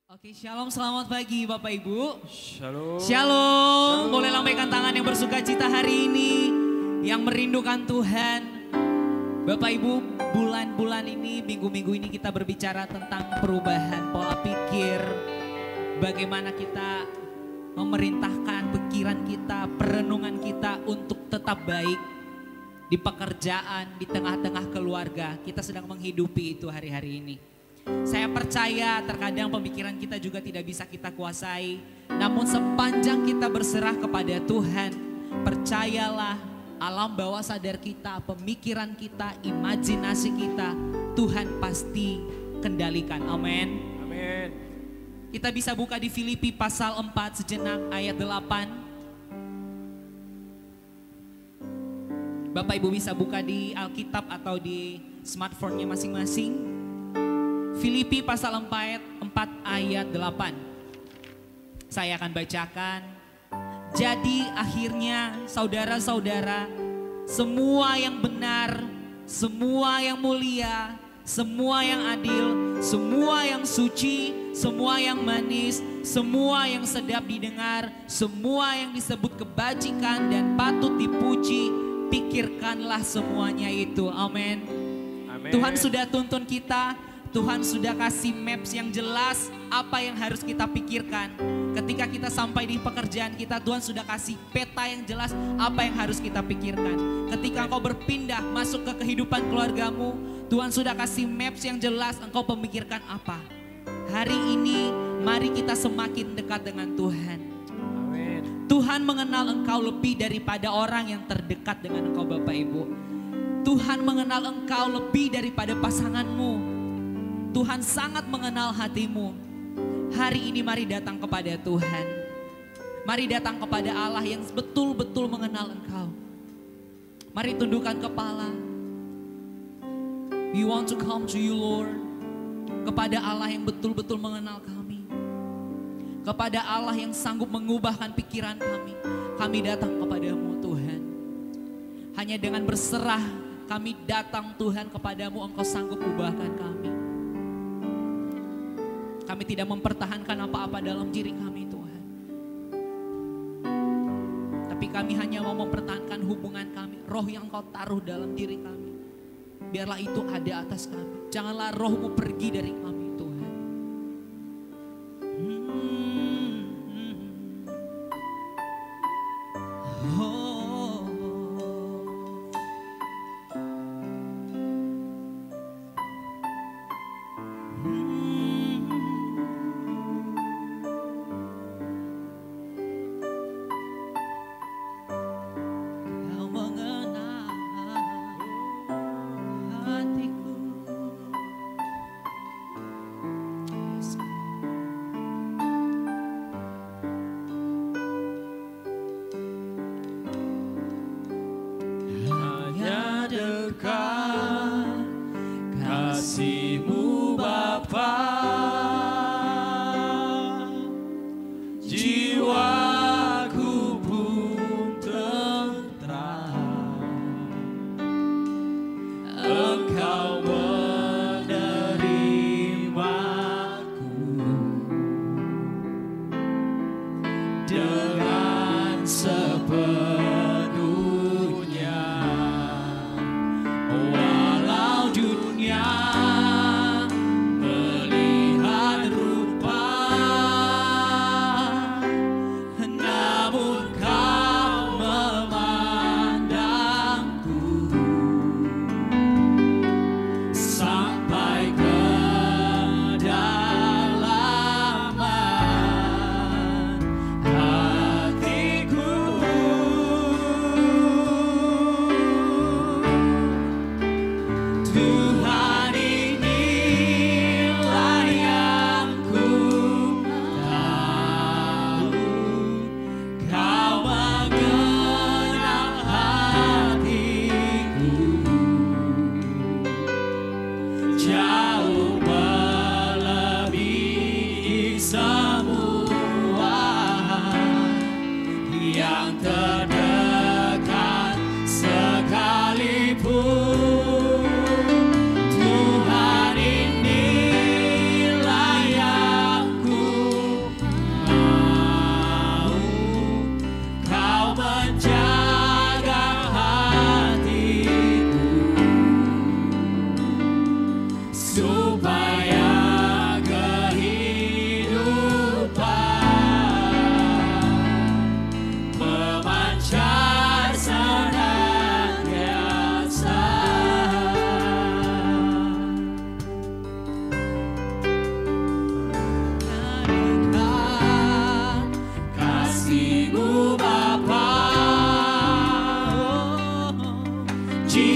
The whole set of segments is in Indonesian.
Oke, shalom, selamat pagi Bapak Ibu. Shalom. Shalom. Boleh lambaikan tangan yang bersuka cita hari ini, yang merindukan Tuhan. Bapak Ibu, bulan-bulan ini, minggu-minggu ini kita berbicara tentang perubahan pola pikir. Bagaimana kita memerintahkan pikiran kita, perenungan kita untuk tetap baik di pekerjaan, di tengah-tengah keluarga. Kita sedang menghidupi itu hari-hari ini. Saya percaya terkadang pemikiran kita juga tidak bisa kita kuasai. Namun sepanjang kita berserah kepada Tuhan, percayalah alam bawah sadar kita, pemikiran kita, imajinasi kita, Tuhan pasti kendalikan. Amin. Amin. Kita bisa buka di Filipi pasal 4 sejenak ayat 8. Bapak Ibu bisa buka di Alkitab atau di smartphone-nya masing-masing. Filipi pasal 4 ayat 8. Saya akan bacakan. Jadi akhirnya saudara-saudara, semua yang benar, semua yang mulia, semua yang adil, semua yang suci, semua yang manis, semua yang sedap didengar, semua yang disebut kebajikan dan patut dipuji, pikirkanlah semuanya itu. Amin. Tuhan sudah tuntun kita. Tuhan sudah kasih maps yang jelas apa yang harus kita pikirkan. Ketika kita sampai di pekerjaan kita, Tuhan sudah kasih peta yang jelas apa yang harus kita pikirkan. Ketika engkau berpindah masuk ke kehidupan keluargamu, Tuhan sudah kasih maps yang jelas engkau memikirkan apa. Hari ini mari kita semakin dekat dengan Tuhan. Amin. Tuhan mengenal engkau lebih daripada orang yang terdekat dengan engkau, Bapak Ibu. Tuhan mengenal engkau lebih daripada pasanganmu. Tuhan sangat mengenal hatimu. Hari ini mari datang kepada Tuhan. Mari datang kepada Allah yang betul-betul mengenal engkau. Mari tundukkan kepala. We want to come to you, Lord. Kepada Allah yang betul-betul mengenal kami. Kepada Allah yang sanggup mengubahkan pikiran kami. Kami datang kepadamu, Tuhan. Hanya dengan berserah kami datang, Tuhan, kepadamu. Engkau sanggup ubahkan kami. Kami tidak mempertahankan apa-apa dalam diri kami, Tuhan. Tapi kami hanya mau mempertahankan hubungan kami. Roh yang Engkau taruh dalam diri kami. Biarlah itu ada atas kami. Janganlah rohmu pergi dari kami, Tuhan. Terdekat sekalipun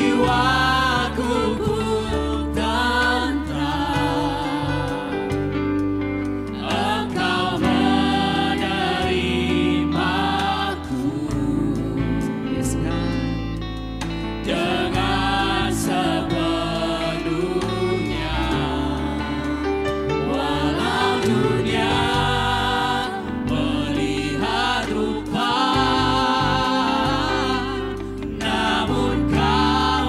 jiwaku pun tenteram. Engkau menerimaku, Yes, God. dengan sepenuhnya. Walau dunia melihat rupa, namun kau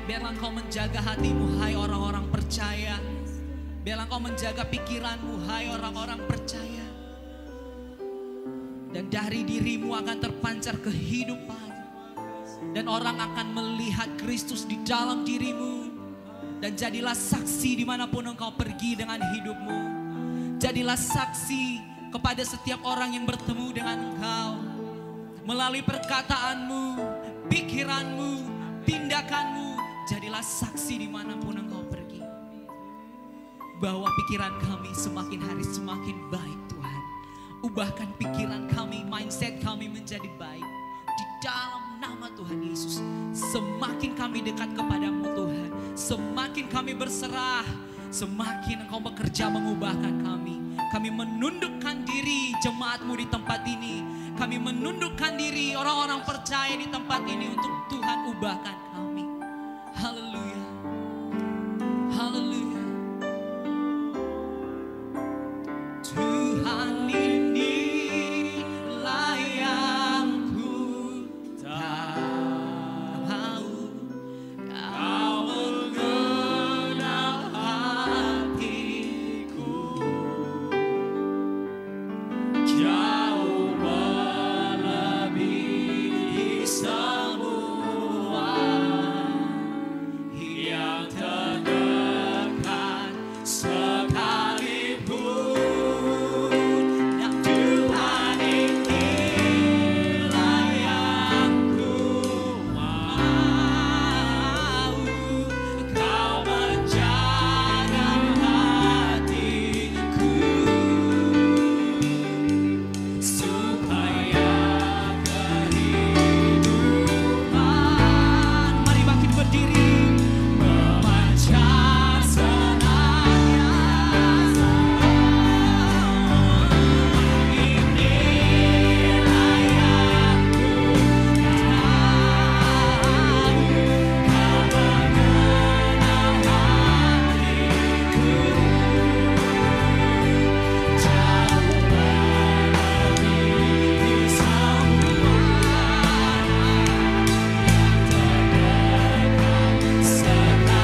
Biarlah Engkau menjaga hatimu, hai orang-orang percaya. Biarlah Engkau menjaga pikiranmu, hai orang-orang percaya. Dan dari dirimu akan terpancar kehidupan. Dan orang akan melihat Kristus di dalam dirimu. Dan jadilah saksi dimanapun engkau pergi dengan hidupmu. Jadilah saksi kepada setiap orang yang bertemu dengan engkau. Melalui perkataanmu, pikiranmu, tindakanmu. Jadilah saksi dimanapun engkau pergi. Bahwa pikiran kami semakin hari semakin baik Tuhan. Ubahkan pikiran kami, mindset kami menjadi baik. Di dalam nama Tuhan Yesus. Semakin kami dekat kepadamu Tuhan. Semakin kami berserah. Semakin engkau bekerja mengubahkan kami. Kami menundukkan diri jemaatmu di tempat ini. Kami menundukkan diri orang-orang percaya di tempat ini untuk Tuhan ubahkan kami. Haleluya. Haleluya. Tuhan inilah yang ku tahu. Kau mengenal hatiku. Jauh melebihi semua yang terdekat sekalipun. Dan Tuhan inilah yang ku mau. Kau menjaga hatiku supaya kehidupan, mari makin berdiri, memancar senantiasa. Inilah yang ku tahu. Kau mengenal hatiku. Jauh melebihi semua yang terdekat sekalipun.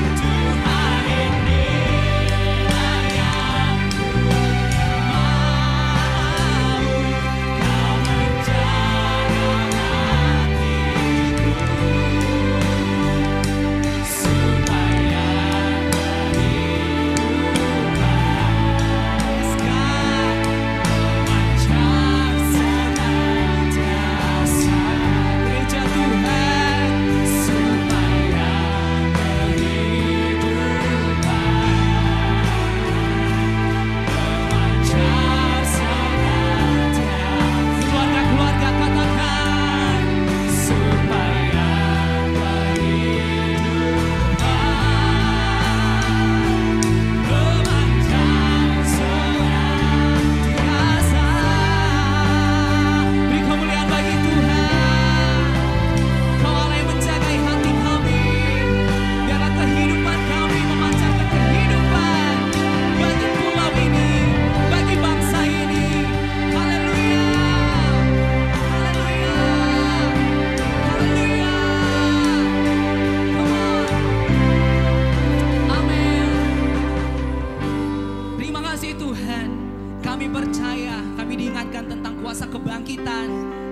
Tuhan inilah yang ku mau. Kau menjaga hatiku supaya memancar senantiasa. Gereja Tuhan, supaya kehidupan memancar senantiasa. Keluarga-keluarga katakan, supaya kehidupan memancar senantiasa. Beri kemuliaan bagi Tuhan. Kau Allah yang menjagai hati kami. Biarlah kehidupan kami memancarkan kehidupan bagi pulau ini, bagi bangsa ini. Haleluya. Haleluya. Haleluya. Come on. Amin. Terima kasih Tuhan. Kami percaya, kami diingatkan tentang kuasa kebangkitan.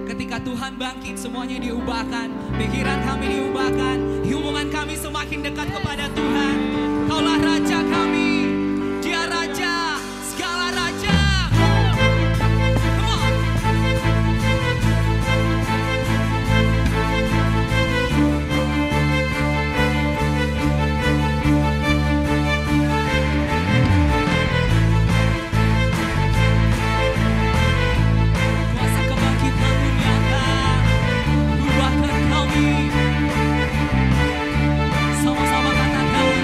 Ketika Tuhan bangkit, semuanya diubahkan. Pikiran kami diubahkan. Hubungan kami semakin dekat kepada Tuhan. Kaulah Raja kami. Dia Raja, segala Raja. Come on. Kuasa kebangkitan-Mu nyata. Ubahkan kami. Sama-sama katakan.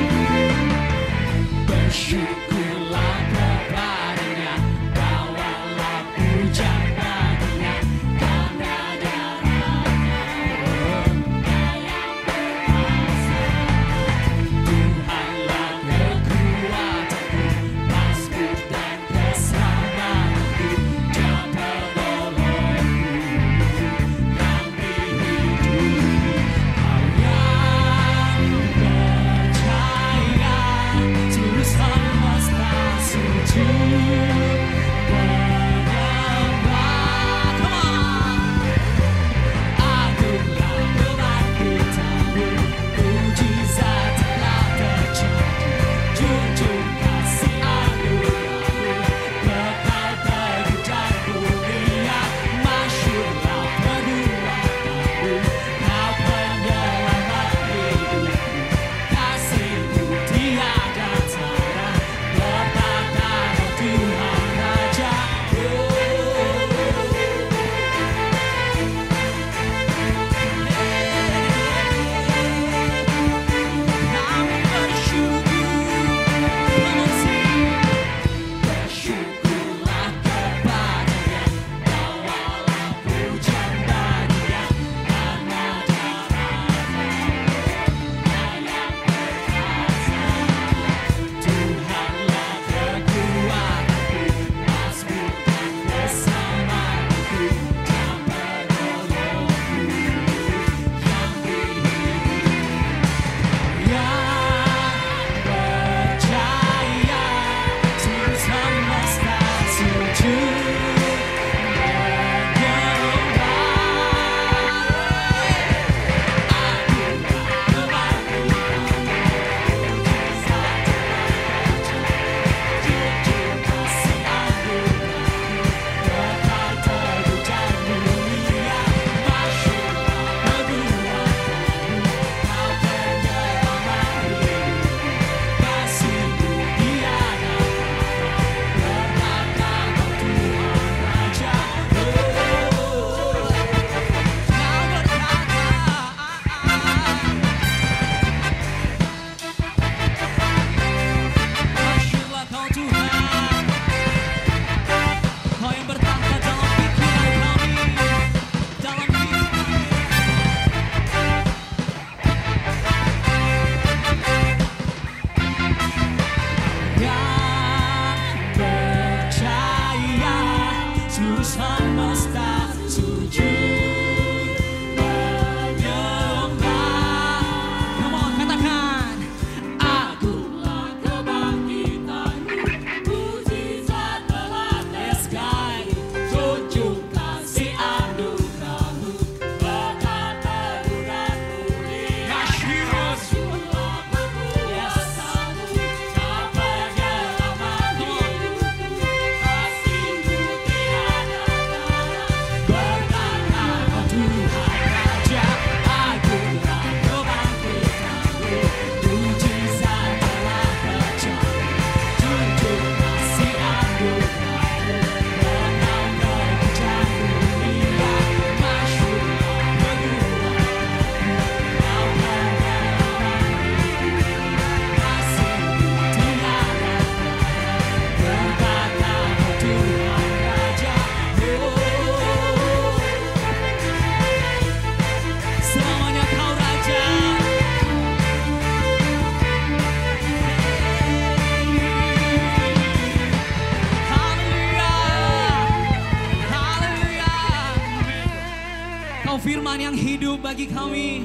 Engkau firman yang hidup bagi kami.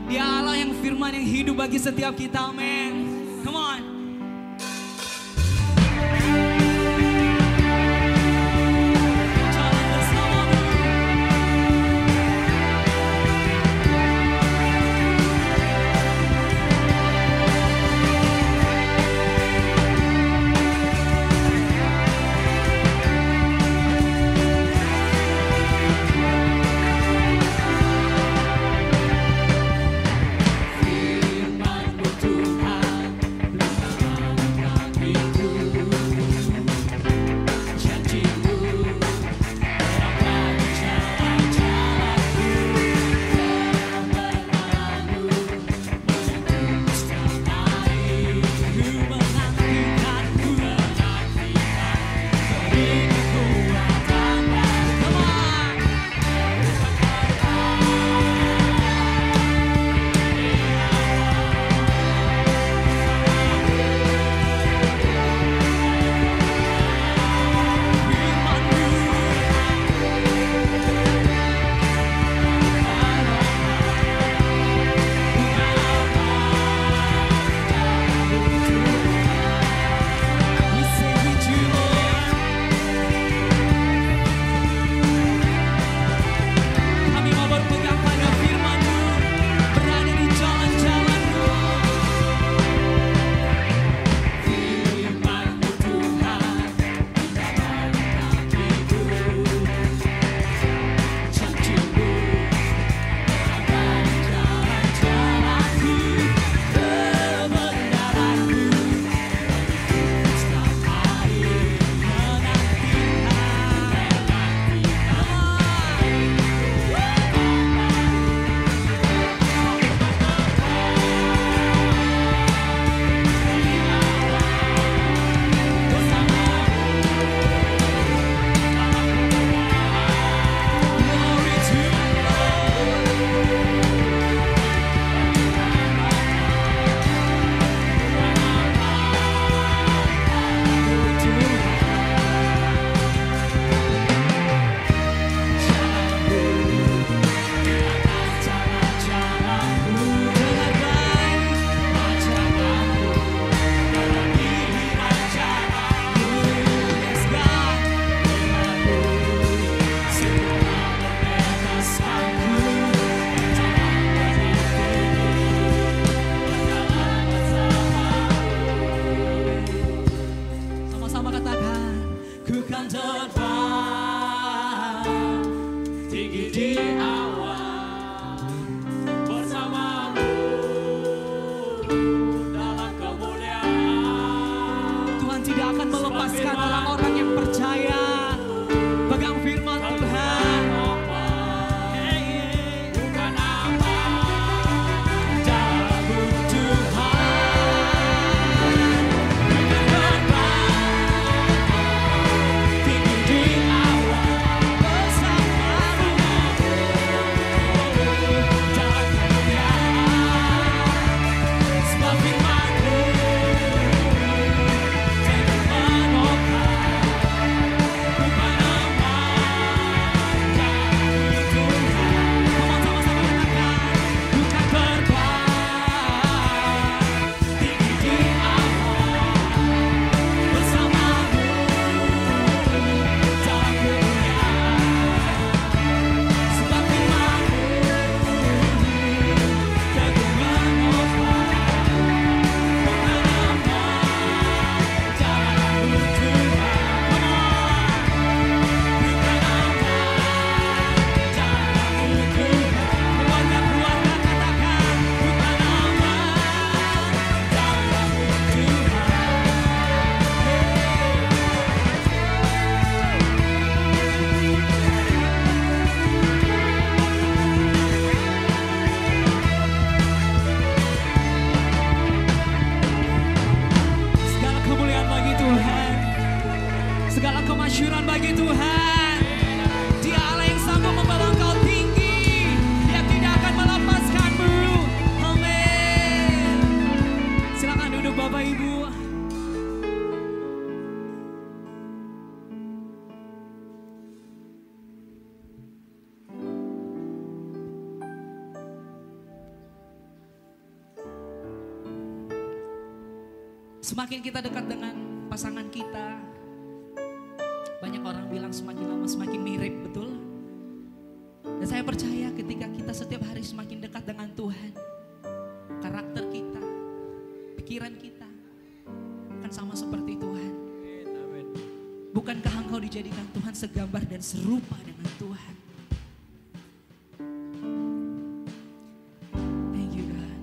Dia Allah yang firman yang hidup bagi setiap kita, amin. Come on. Jalan bersamamu. Firman-Mu Tuhan, Semakin kita dekat dengan pasangan kita, banyak orang bilang semakin lama semakin mirip, betul? Dan saya percaya ketika kita setiap hari semakin dekat dengan Tuhan, karakter kita, pikiran kita akan sama seperti Tuhan. Bukankah engkau dijadikan Tuhan segambar dan serupa dengan Tuhan? Thank you God.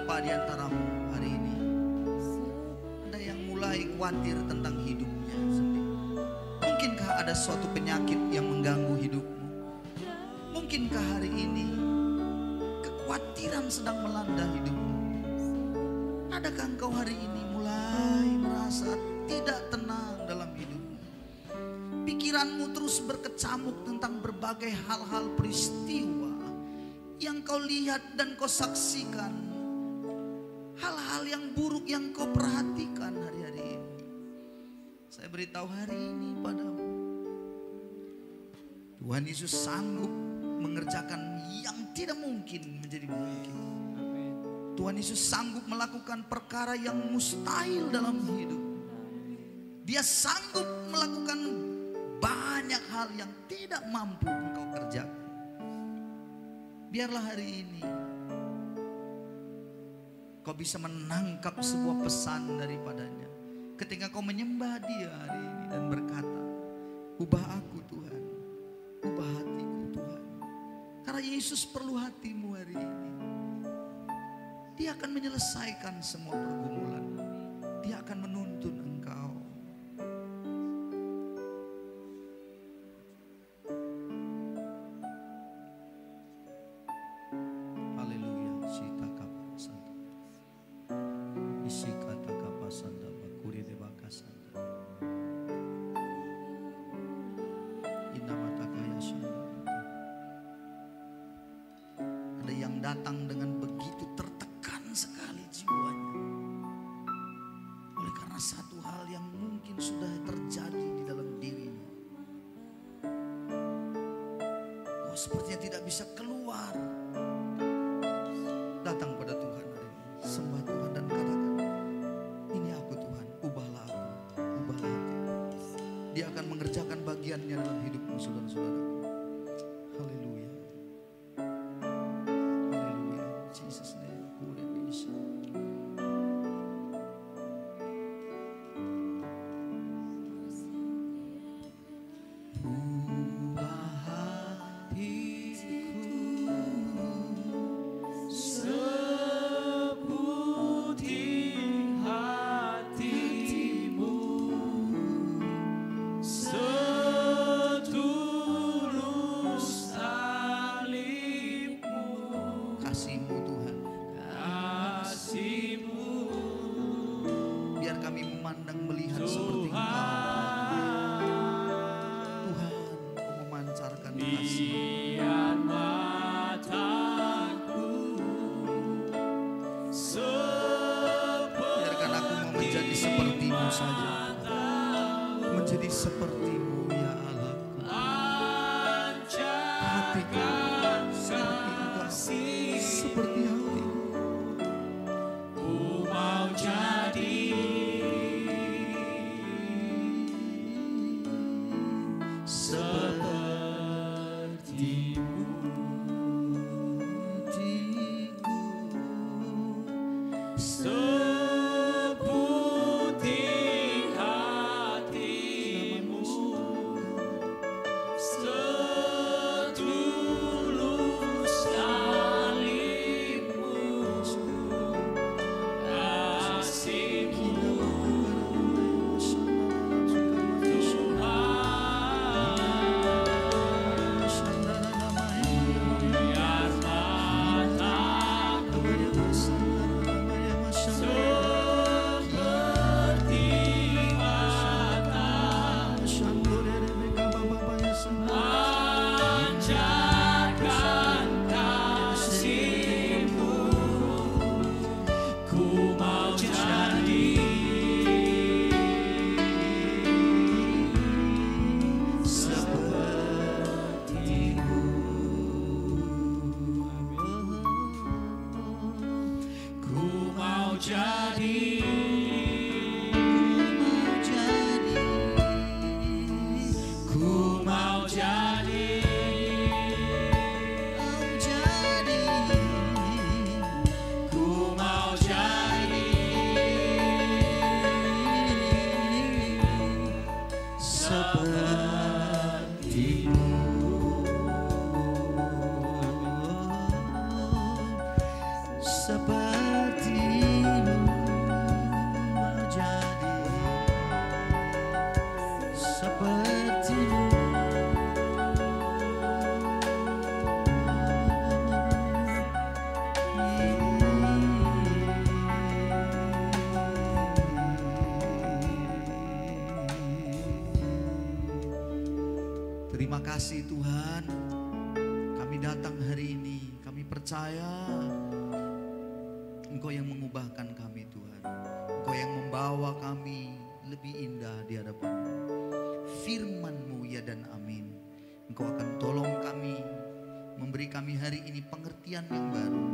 Beberapa di antaramu hari ini ada yang mulai khawatir tentang hidupnya sendiri. Mungkinkah ada suatu penyakit yang mengganggu hidupmu? Mungkinkah hari ini kekhawatiran sedang melanda hidupmu? Adakah engkau hari ini mulai merasa tidak tenang dalam hidupmu? Pikiranmu terus berkecamuk tentang berbagai hal-hal peristiwa yang kau lihat dan kau saksikan. Hal-hal yang buruk yang kau perhatikan hari-hari ini. Saya beritahu hari ini padamu, Tuhan Yesus sanggup mengerjakan yang tidak mungkin menjadi mungkin. Tuhan Yesus sanggup melakukan perkara yang mustahil dalam hidup. Dia sanggup melakukan banyak hal yang tidak mampu engkau kerjakan. Biarlah hari ini kau bisa menangkap sebuah pesan daripadanya. Ketika kau menyembah Dia hari ini dan berkata, ubah aku Tuhan, ubah hatiku Tuhan. Karena Yesus perlu hatimu hari ini. Dia akan menyelesaikan semua pergumulan. Dia akan menuntun engkau. Datang dengan begitu tertekan sekali jiwanya oleh karena satu hal yang mungkin sudah terjadi di dalam dirinya. Oh, sepertinya tidak bisa keluar. Datang pada Tuhan hari ini, sembah Tuhan dan katakan, ini aku Tuhan, ubahlah aku, ubahlah hati. Dia akan mengerjakan bagiannya dalam hidupmu saudara-saudara. Haleluya. Terima kasih Tuhan, kami datang hari ini, kami percaya Engkau yang mengubahkan kami Tuhan. Engkau yang membawa kami lebih indah di hadapan-Mu. Firman-Mu ya dan amin. Engkau akan tolong kami, memberi kami hari ini pengertian yang baru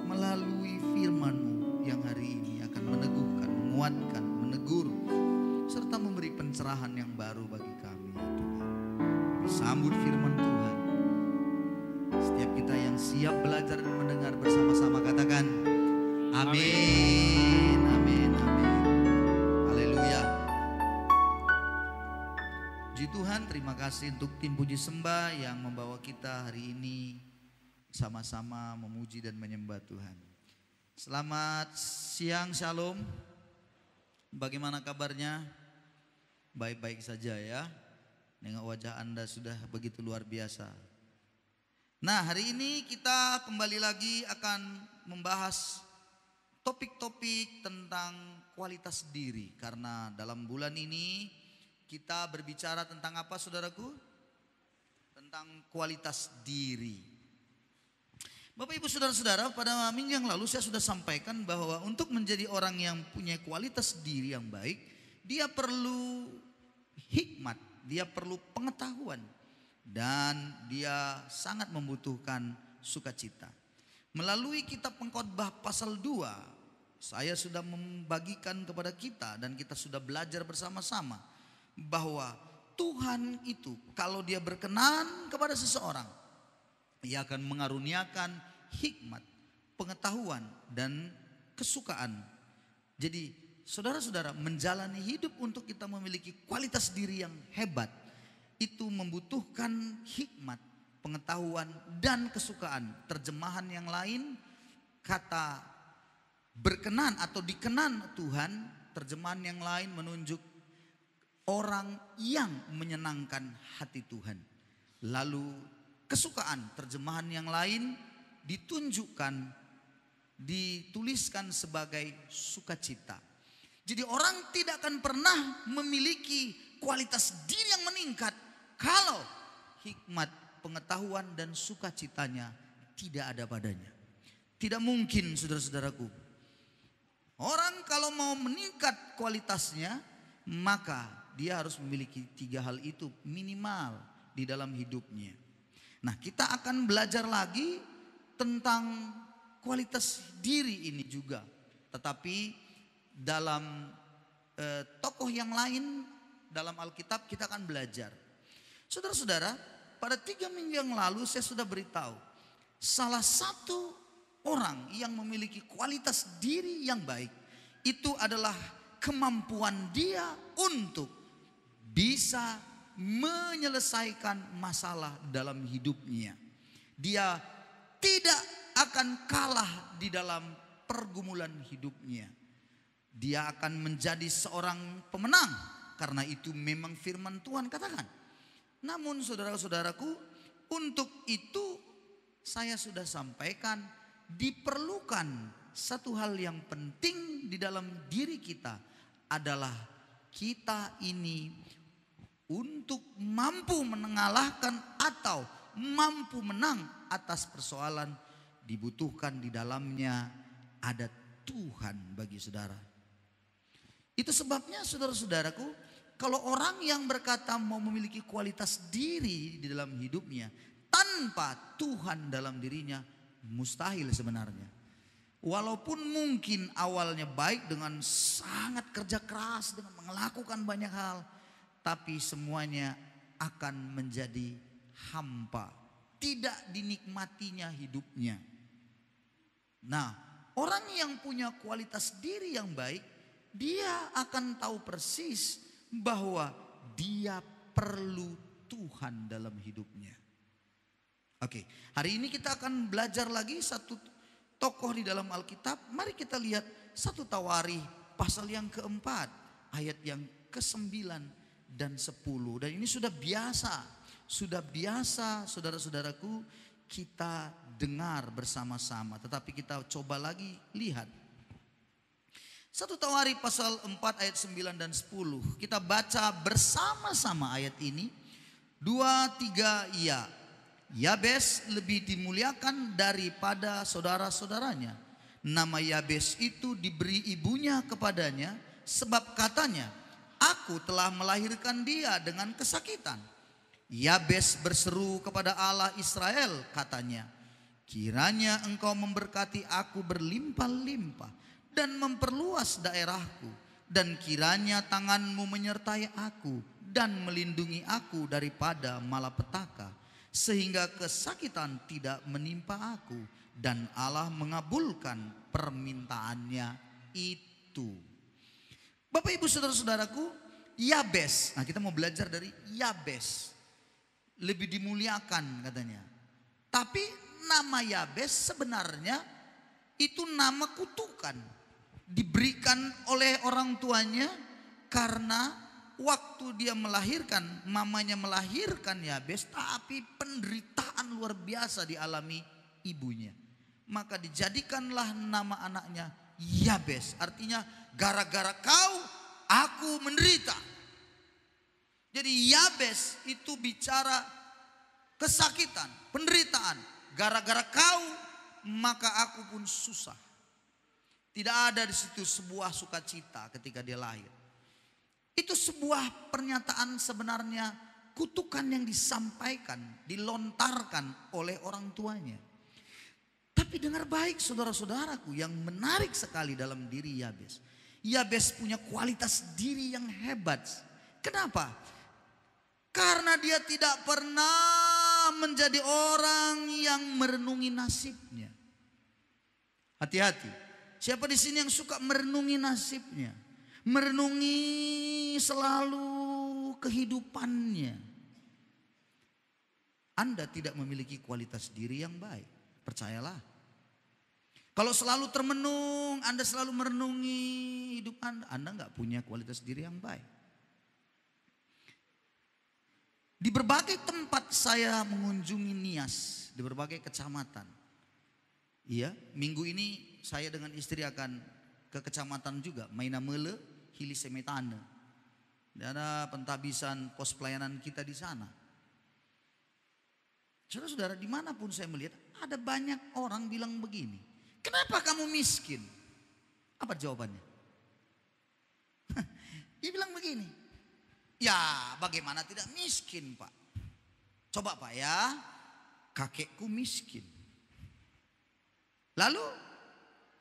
melalui firman-Mu yang hari ini akan meneguhkan, menguatkan, menegur, serta memberi pencerahan yang baru bagi kami ya Tuhan. Sambut firman Tuhan. Setiap kita yang siap belajar dan mendengar bersama-sama katakan amin, amin, amin. Haleluya. Puji Tuhan, terima kasih untuk tim puji sembah yang membawa kita hari ini sama-sama memuji dan menyembah Tuhan. Selamat siang, shalom. Bagaimana kabarnya? Baik-baik saja ya. Nengok wajah Anda sudah begitu luar biasa. Nah, hari ini kita kembali lagi akan membahas topik-topik tentang kualitas diri. Karena dalam bulan ini kita berbicara tentang apa saudaraku? Tentang kualitas diri. Bapak ibu saudara-saudara, pada minggu yang lalu saya sudah sampaikan bahwa untuk menjadi orang yang punya kualitas diri yang baik, dia perlu hikmat, dia perlu pengetahuan, dan dia sangat membutuhkan sukacita. Melalui kitab Pengkhotbah pasal 2, saya sudah membagikan kepada kita dan kita sudah belajar bersama-sama bahwa Tuhan itu kalau dia berkenan kepada seseorang, ia akan mengaruniakan hikmat, pengetahuan, dan kesukaan. Jadi saudara-saudara, menjalani hidup untuk kita memiliki kualitas diri yang hebat itu membutuhkan hikmat, pengetahuan, dan kesukaan. Terjemahan yang lain, kata berkenan atau dikenan Tuhan, terjemahan yang lain menunjuk orang yang menyenangkan hati Tuhan. Lalu kesukaan, terjemahan yang lain ditunjukkan, dituliskan sebagai sukacita. Jadi orang tidak akan pernah memiliki kualitas diri yang meningkat kalau hikmat, pengetahuan, dan sukacitanya tidak ada padanya. Tidak mungkin saudara-saudaraku. Orang kalau mau meningkat kualitasnya, maka dia harus memiliki 3 hal itu minimal di dalam hidupnya. Nah, kita akan belajar lagi tentang kualitas diri ini juga. Tetapi dalam tokoh yang lain dalam Alkitab kita akan belajar. Saudara-saudara, pada 3 minggu yang lalu saya sudah beritahu, salah satu orang yang memiliki kualitas diri yang baik itu adalah kemampuan dia untuk bisa menyelesaikan masalah dalam hidupnya. Dia tidak akan kalah di dalam pergumulan hidupnya. Dia akan menjadi seorang pemenang, karena itu memang firman Tuhan katakan. Namun saudara-saudaraku, untuk itu saya sudah sampaikan, diperlukan satu hal yang penting di dalam diri kita adalah kita ini untuk mampu mengalahkan atau mampu menang atas persoalan, dibutuhkan di dalamnya ada Tuhan bagi saudara. Itu sebabnya saudara-saudaraku, kalau orang yang berkata mau memiliki kualitas diri di dalam hidupnya tanpa Tuhan dalam dirinya, mustahil sebenarnya. Walaupun mungkin awalnya baik dengan sangat kerja keras, dengan melakukan banyak hal, tapi semuanya akan menjadi hampa. Tidak dinikmatinya hidupnya. Nah, orang yang punya kualitas diri yang baik, dia akan tahu persis bahwa dia perlu Tuhan dalam hidupnya. Oke, hari ini kita akan belajar lagi satu tokoh di dalam Alkitab. Mari kita lihat 1 Tawarikh pasal yang keempat, ayat yang ke-9 dan 10. Dan ini sudah biasa saudara-saudaraku kita dengar bersama-sama. Tetapi kita coba lagi lihat. 1 Tawarikh pasal 4 ayat 9 dan 10. Kita baca bersama-sama ayat ini. 2, 3, ya. Yabes lebih dimuliakan daripada saudara-saudaranya. Nama Yabes itu diberi ibunya kepadanya sebab katanya, aku telah melahirkan dia dengan kesakitan. Yabes berseru kepada Allah Israel, katanya, kiranya engkau memberkati aku berlimpah-limpah dan memperluas daerahku, dan kiranya tanganmu menyertai aku dan melindungi aku daripada malapetaka, sehingga kesakitan tidak menimpa aku. Dan Allah mengabulkan permintaannya itu. Bapak ibu saudara-saudaraku, Yabes, nah kita mau belajar dari Yabes, lebih dimuliakan katanya. Tapi nama Yabes sebenarnya itu nama kutukan, diberikan oleh orang tuanya karena waktu dia melahirkan, mamanya melahirkan Yabes, tapi penderitaan luar biasa dialami ibunya. Maka dijadikanlah nama anaknya Yabes, artinya gara-gara kau aku menderita. Jadi Yabes itu bicara kesakitan, penderitaan. Gara-gara kau maka aku pun susah. Tidak ada di situ sebuah sukacita ketika dia lahir. Itu sebuah pernyataan sebenarnya kutukan yang disampaikan, dilontarkan oleh orang tuanya. Tapi dengar baik saudara-saudaraku, yang menarik sekali dalam diri Yabes. Yabes punya kualitas diri yang hebat. Kenapa? Karena dia tidak pernah menjadi orang yang merenungi nasibnya. Hati-hati. Siapa di sini yang suka merenungi nasibnya? Merenungi selalu kehidupannya. Anda tidak memiliki kualitas diri yang baik. Percayalah. Kalau selalu termenung, Anda selalu merenungi hidup Anda nggak punya kualitas diri yang baik. Di berbagai tempat saya mengunjungi Nias, di berbagai kecamatan. Iya, minggu ini saya dengan istri akan ke kecamatan juga, Mainamele, Hilisemetane. Ada pentabisan pos pelayanan kita di sana. Saudara-saudara, dimanapun saya melihat, ada banyak orang bilang begini. Kenapa kamu miskin? Apa jawabannya? Dia bilang begini. Ya bagaimana tidak miskin Pak? Coba Pak ya, kakekku miskin. Lalu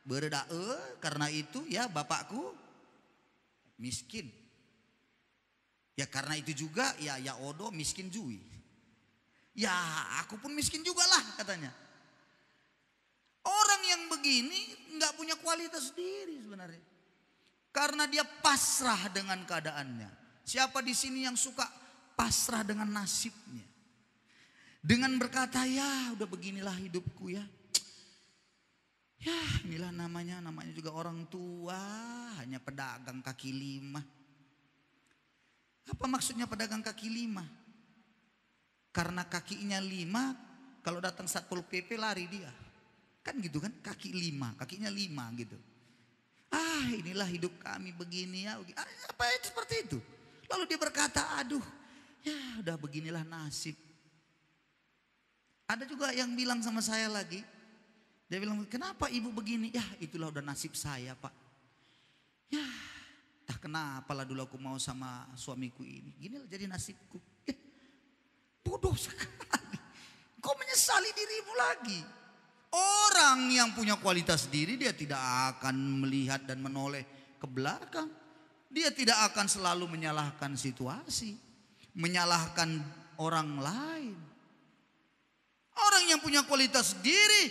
berdae karena itu ya bapakku miskin. Ya karena itu juga ya odo miskin jui. Ya aku pun miskin juga lah katanya. Orang yang begini nggak punya kualitas diri sebenarnya. Karena dia pasrah dengan keadaannya. Siapa di sini yang suka pasrah dengan nasibnya? Dengan berkata, ya udah beginilah hidupku ya. Ya inilah namanya juga orang tua, hanya pedagang kaki lima. Apa maksudnya pedagang kaki lima? Karena kakinya 5, kalau datang Satpol PP lari dia. Kan gitu kan, kaki 5, kakinya 5 gitu. Inilah hidup kami begini ya. Apa itu seperti itu? Lalu dia berkata, aduh ya udah beginilah nasib. Ada juga yang bilang sama saya lagi. Dia bilang, kenapa ibu begini? Ya itulah udah nasib saya Pak. Ya entah kenapa lah dulu aku mau sama suamiku ini. Ginilah jadi nasibku. Bodoh sekali. Kau menyesali dirimu lagi. Orang yang punya kualitas diri dia tidak akan melihat dan menoleh ke belakang. Dia tidak akan selalu menyalahkan situasi, menyalahkan orang lain. Orang yang punya kualitas diri,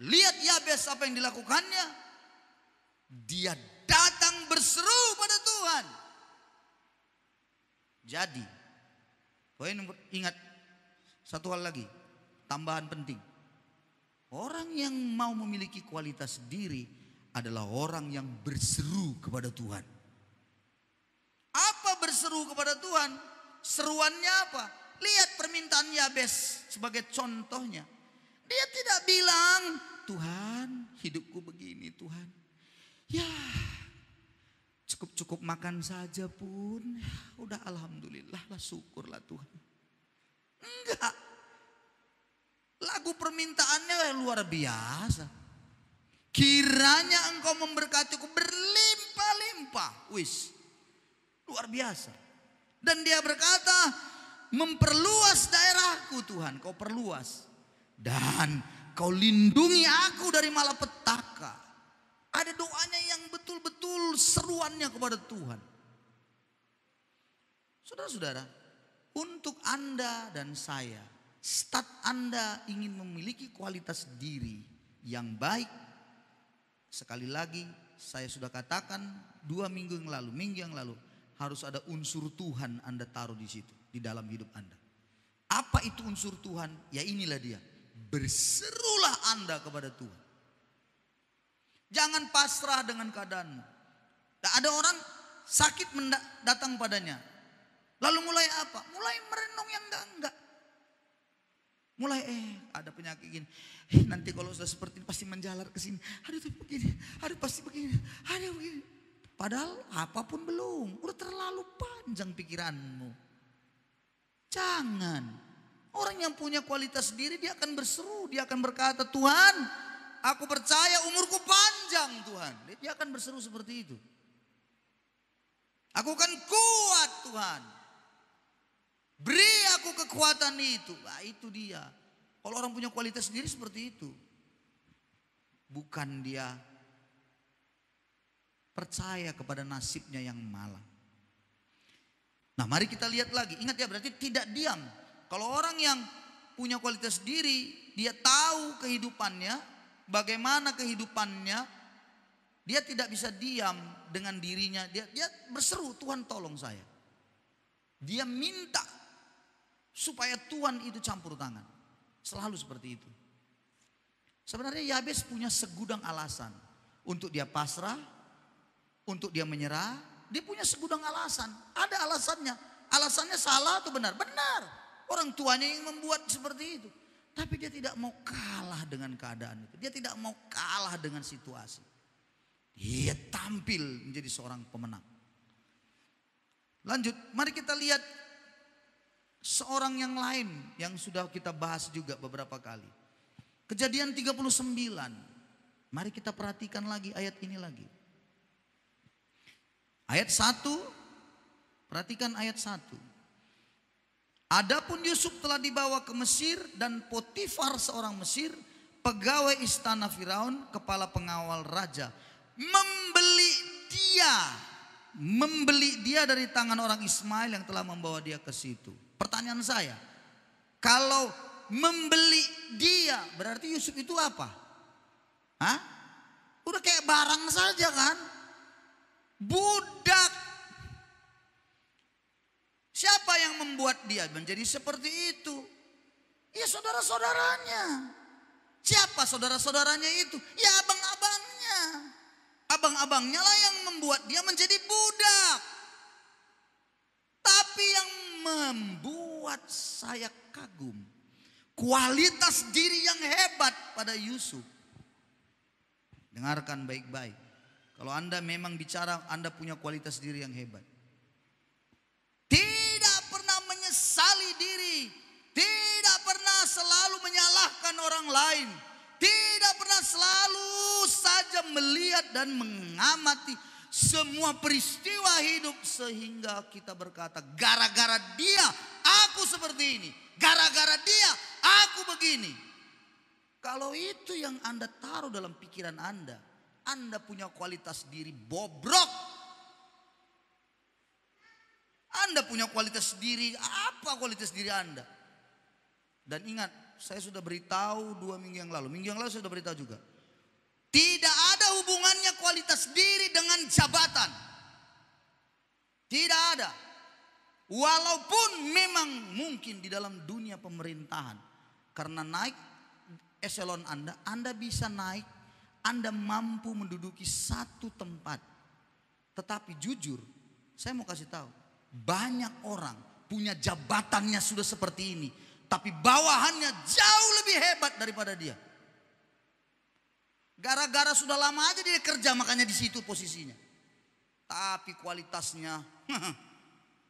lihat Yabes apa yang dilakukannya. Dia datang berseru pada Tuhan. Jadi, ingat satu hal lagi, tambahan penting. Orang yang mau memiliki kualitas diri adalah orang yang berseru kepada Tuhan. Apa berseru kepada Tuhan? Seruannya apa? Lihat permintaan Yabes sebagai contohnya. Dia tidak bilang, Tuhan hidupku begini Tuhan. Ya cukup makan saja pun udah alhamdulillah lah, syukurlah Tuhan. Enggak. Lagu permintaannya luar biasa. Kiranya engkau memberkatiku berlimpah-limpah. Wis, luar biasa. Dan dia berkata, memperluas daerahku Tuhan, kau perluas. Dan kau lindungi aku dari malapetaka. Ada doanya yang betul-betul seruannya kepada Tuhan. Saudara-saudara, untuk Anda dan saya, start Anda ingin memiliki kualitas diri yang baik. Sekali lagi saya sudah katakan minggu yang lalu harus ada unsur Tuhan Anda taruh di situ, di dalam hidup Anda. Apa itu unsur Tuhan? Ya inilah dia. Berserulah Anda kepada Tuhan. Jangan pasrah dengan keadaanmu. Ada orang sakit datang padanya. Lalu mulai apa? Mulai merenung yang enggak. Mulai ada penyakit gini. Nanti kalau sudah seperti ini pasti menjalar ke sini. Aduh tuh begini, aduh pasti begini, aduh begini. Padahal apapun belum. Udah terlalu panjang pikiranmu. Jangan. Orang yang punya kualitas diri dia akan berseru, dia akan berkata, Tuhan, aku percaya umurku panjang Tuhan. Dia akan berseru seperti itu. Aku akan kuat Tuhan. Beri aku kekuatan itu. Nah, itu dia. Kalau orang punya kualitas diri seperti itu. Bukan dia percaya kepada nasibnya yang malang. Nah, mari kita lihat lagi. Ingat ya, berarti tidak diam. Kalau orang yang punya kualitas diri, dia tahu kehidupannya, bagaimana kehidupannya, dia tidak bisa diam dengan dirinya. Dia berseru, Tuhan tolong saya. Dia minta supaya Tuhan itu campur tangan. Selalu seperti itu. Sebenarnya Yabes punya segudang alasan. Untuk dia pasrah, untuk dia menyerah. Dia punya segudang alasan. Ada alasannya. Alasannya salah atau benar? Benar. Orang tuanya yang membuat seperti itu. Tapi dia tidak mau kalah dengan keadaan itu. Dia tidak mau kalah dengan situasi. Dia tampil menjadi seorang pemenang. Lanjut, mari kita lihat seorang yang lain yang sudah kita bahas juga beberapa kali. Kejadian 39. Mari kita perhatikan lagi ayat ini lagi. Ayat 1. Perhatikan ayat 1. Adapun Yusuf telah dibawa ke Mesir dan Potifar seorang Mesir, pegawai istana Firaun, kepala pengawal raja, membeli dia dari tangan orang Ismail yang telah membawa dia ke situ. Pertanyaan saya, kalau membeli dia berarti Yusuf itu apa? Hah? Udah kayak barang saja kan? Budak. Siapa yang membuat dia menjadi seperti itu? Ya saudara-saudaranya. Siapa saudara-saudaranya itu? Ya abang-abangnya. Abang-abangnya lah yang membuat dia menjadi budak. Tapi yang membuat saya kagum, kualitas diri yang hebat pada Yusuf. Dengarkan baik-baik. Kalau Anda memang bicara Anda punya kualitas diri yang hebat. Tidak pernah menyesali diri. Tidak pernah selalu menyalahkan orang lain. Tidak pernah selalu saja melihat dan mengamati semua peristiwa hidup sehingga kita berkata, gara-gara dia aku seperti ini. Gara-gara dia aku begini. Kalau itu yang Anda taruh dalam pikiran Anda punya kualitas diri bobrok. Anda punya kualitas diri, apa kualitas diri Anda? Dan ingat, saya sudah beritahu 2 minggu yang lalu. Minggu yang lalu saya sudah beritahu juga. Tidak ada hubungannya kualitas diri dengan jabatan. Tidak ada. Walaupun memang mungkin di dalam dunia pemerintahan. Karena naik eselon Anda bisa naik. Anda mampu menduduki satu tempat. Tetapi jujur, saya mau kasih tahu. Banyak orang punya jabatannya sudah seperti ini. Tapi bawahannya jauh lebih hebat daripada dia. Gara-gara sudah lama aja dia kerja makanya di situ posisinya. Tapi kualitasnya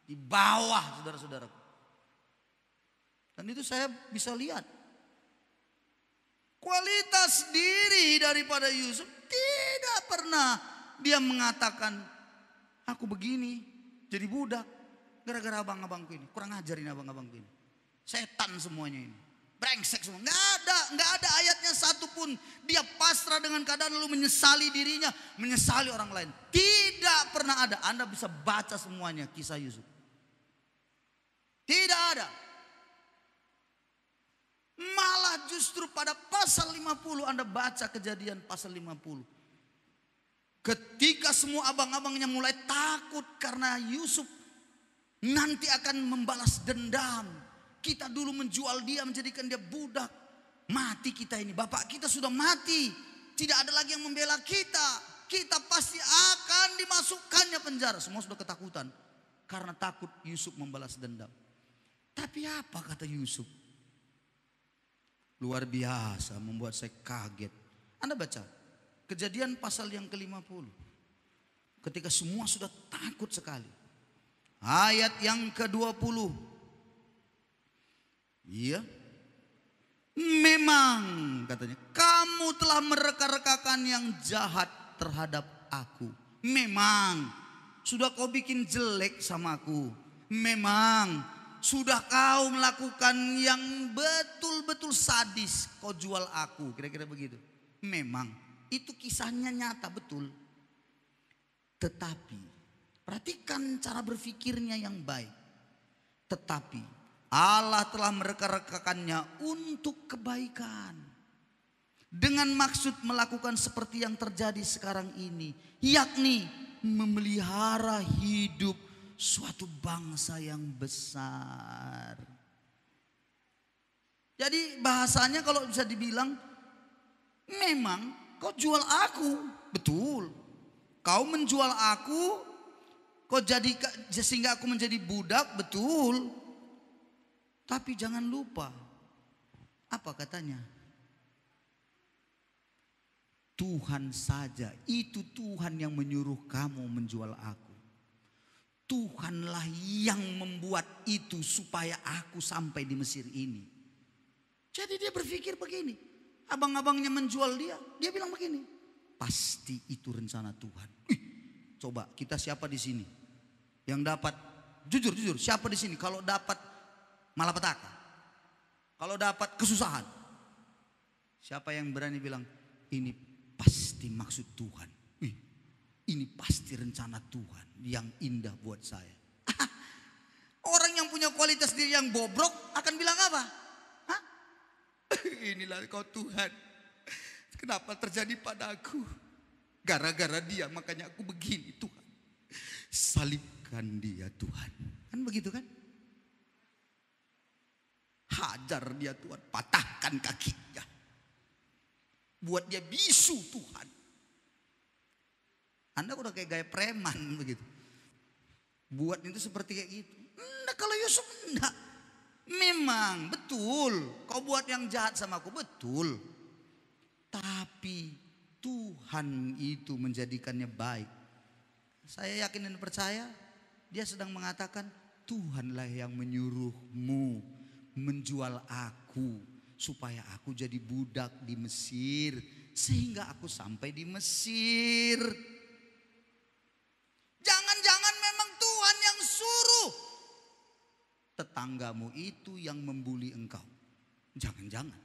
di bawah, saudara-saudaraku. Dan itu saya bisa lihat. Kualitas diri daripada Yusuf tidak pernah dia mengatakan, aku begini jadi budak gara-gara abang-abangku ini. Kurang ajar ini abang-abangku ini. Setan semuanya ini. Brengsek semua. Nggak ada ayatnya satupun dia pasrah dengan keadaan lalu menyesali dirinya, menyesali orang lain. Tidak pernah ada. Anda bisa baca semuanya kisah Yusuf. Tidak ada. Malah justru pada pasal 50 Anda baca Kejadian pasal 50. Ketika semua abang-abangnya mulai takut karena Yusuf nanti akan membalas dendam. Kita dulu menjual dia, menjadikan dia budak. Mati kita ini, bapak kita sudah mati. Tidak ada lagi yang membela kita. Kita pasti akan dimasukkannya penjara. Semua sudah ketakutan karena takut Yusuf membalas dendam. Tapi apa kata Yusuf? Luar biasa, membuat saya kaget. Anda baca Kejadian pasal yang ke-50. Ketika semua sudah takut sekali. Ayat yang ke-20. Iya. Memang katanya, kamu telah mereka-rekakan yang jahat terhadap aku. Memang sudah kau bikin jelek sama aku. Memang sudah kau melakukan yang betul-betul sadis. Kau jual aku, kira-kira begitu. Memang itu kisahnya nyata betul. Tetapi perhatikan cara berpikirnya yang baik. Tetapi Allah telah mereka-rekakannya untuk kebaikan. Dengan maksud melakukan seperti yang terjadi sekarang ini. Yakni memelihara hidup suatu bangsa yang besar. Jadi bahasanya kalau bisa dibilang, memang kau jual aku, betul. Kau menjual aku, kau jadi sehingga aku menjadi budak, betul. Tapi jangan lupa, apa katanya? Tuhan saja, itu Tuhan yang menyuruh kamu menjual aku. Tuhanlah yang membuat itu supaya aku sampai di Mesir ini. Jadi dia berpikir begini. Abang-abangnya menjual dia bilang begini. Pasti itu rencana Tuhan. Coba kita siapa di sini yang dapat, jujur siapa di sini kalau dapat malapetaka, kalau dapat kesusahan, siapa yang berani bilang ini pasti maksud Tuhan? Ini pasti rencana Tuhan yang indah buat saya. Orang yang punya kualitas diri yang bobrok akan bilang apa? Hah? Inilah kau Tuhan. Kenapa terjadi padaku? Gara-gara dia makanya aku begini Tuhan. Salibkan dia Tuhan. Kan begitu kan? Hajar dia Tuhan. Patahkan kakinya. Buat dia bisu Tuhan. Anda udah kayak gaya preman begitu. Buat itu seperti kayak gitu. Enggak, kalau Yusuf enggak. Memang betul. Kau buat yang jahat sama aku, betul. Tapi Tuhan itu menjadikannya baik. Saya yakin dan percaya dia sedang mengatakan Tuhanlah yang menyuruhmu menjual aku supaya aku jadi budak di Mesir. Sehingga aku sampai di Mesir. Jangan-jangan memang Tuhan yang suruh tetanggamu itu yang membuli engkau. Jangan-jangan.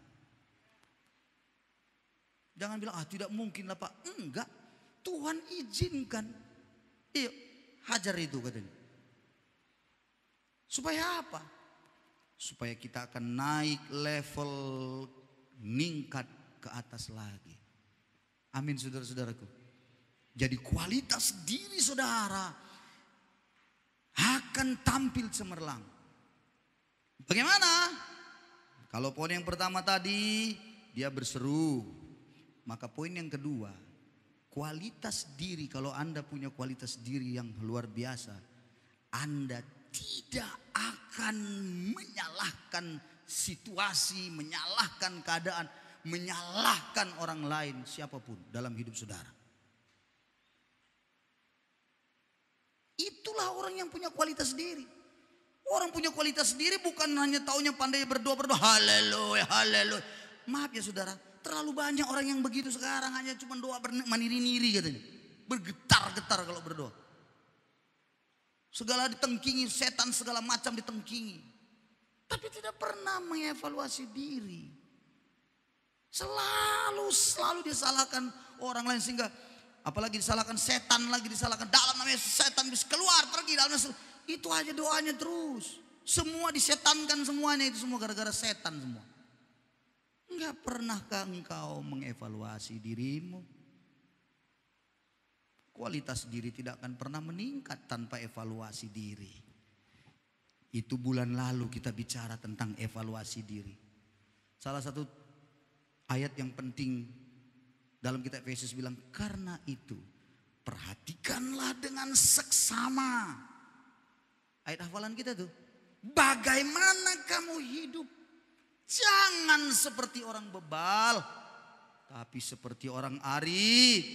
Jangan bilang, tidak mungkin lah Pak. Enggak, Tuhan izinkan. Iya, hajar itu katanya. Supaya apa? Supaya kita akan naik level, meningkat ke atas lagi. Amin saudara-saudaraku. Jadi kualitas diri saudara akan tampil cemerlang. Bagaimana? Kalau poin yang pertama tadi dia berseru, maka poin yang kedua, kualitas diri. Kalau Anda punya kualitas diri yang luar biasa, Anda tidak akan menyalahkan situasi, menyalahkan keadaan, menyalahkan orang lain, siapapun dalam hidup saudara. yang punya kualitas diri. Orang punya kualitas diri bukan hanya taunya pandai berdoa, haleluya, haleluya. Maaf ya saudara, terlalu banyak orang yang begitu sekarang, hanya cuma doa mandiri-niri katanya. Bergetar-getar kalau berdoa. Segala ditengkingi, setan segala macam ditengkingi. Tapi tidak pernah mengevaluasi diri. Selalu disalahkan orang lain, sehingga apalagi disalahkan setan, lagi disalahkan dalam namanya setan, bisa keluar pergi dalam itu aja doanya terus. Semua disetankan semuanya, itu semua gara-gara setan semua. Enggak pernahkah engkau mengevaluasi dirimu? Kualitas diri tidak akan pernah meningkat tanpa evaluasi diri. Itu bulan lalu kita bicara tentang evaluasi diri. Salah satu ayat yang penting dalam kitab Efesus bilang, karena itu perhatikanlah dengan seksama. Ayat hafalan kita tuh, bagaimana kamu hidup. Jangan seperti orang bebal, tapi seperti orang arif.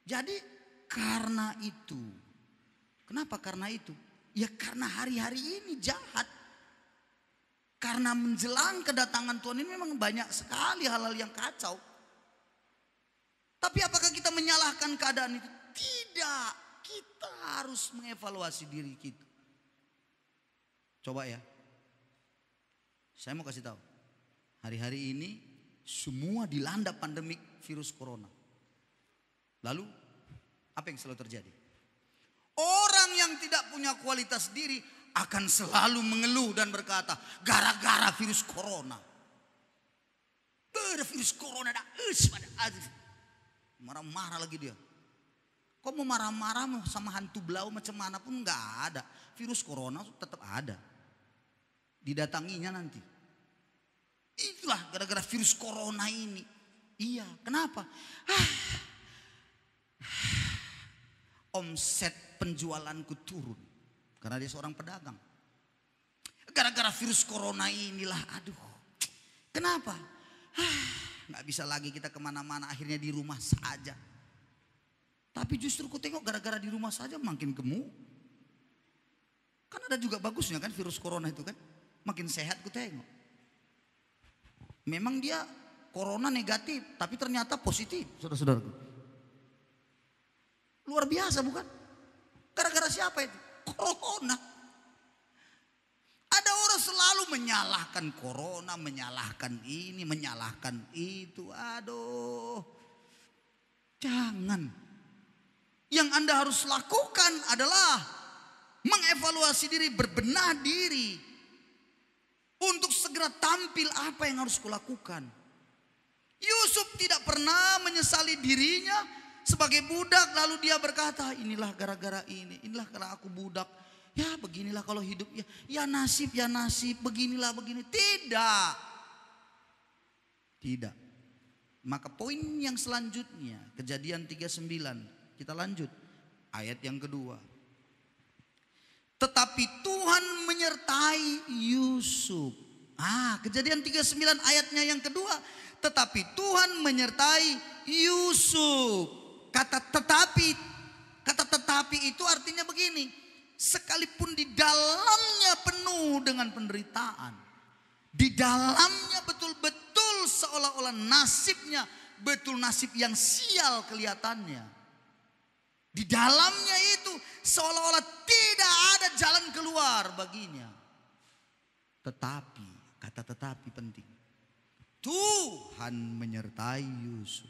Jadi karena itu. Kenapa karena itu? Ya karena hari-hari ini jahat. Karena menjelang kedatangan Tuhan ini memang banyak sekali hal-hal yang kacau. Tapi apakah kita menyalahkan keadaan itu? Tidak. Kita harus mengevaluasi diri kita. Coba ya. Saya mau kasih tahu. Hari-hari ini semua dilanda pandemik virus corona. Lalu apa yang selalu terjadi? Orang yang tidak punya kualitas diri akan selalu mengeluh dan berkata, gara-gara virus corona. Virus corona marah-marah lagi dia. Kok mau marah-marah sama hantu belau macam mana pun nggak ada. Virus corona tetap ada. Didatanginya nanti. Itulah gara-gara virus corona ini. Iya, kenapa? Omset penjualanku turun. Karena dia seorang pedagang. Gara-gara virus corona inilah, aduh. Kenapa? Nggak bisa lagi kita kemana-mana, akhirnya di rumah saja. Tapi justru ku tengok gara-gara di rumah saja makin gemuk. Kan ada juga bagusnya kan virus corona itu kan. Makin sehat ku tengok. Memang dia corona negatif, tapi ternyata positif, saudara-saudaraku. Luar biasa bukan? Gara-gara siapa itu? Corona. Ada orang selalu menyalahkan corona, menyalahkan ini, menyalahkan itu. Aduh. Jangan. Yang Anda harus lakukan adalah mengevaluasi diri, berbenah diri. Untuk segera tampil apa yang harus kulakukan. Yusuf tidak pernah menyesali dirinya sebagai budak, lalu dia berkata, inilah gara-gara ini, inilah karena aku budak. Ya beginilah kalau hidupnya, ya nasib, beginilah begini. Tidak. Tidak. Maka poin yang selanjutnya, Kejadian 39. Kita lanjut ayat yang kedua. Tetapi Tuhan menyertai Yusuf. Kejadian 39 ayatnya yang kedua. Tetapi Tuhan menyertai Yusuf. Kata tetapi itu artinya begini. Sekalipun di dalamnya penuh dengan penderitaan. Di dalamnya betul-betul seolah-olah nasibnya betul nasib yang sial kelihatannya. Di dalamnya itu seolah-olah tidak ada jalan keluar baginya. Tetapi, kata tetapi penting. Tuhan menyertai Yusuf.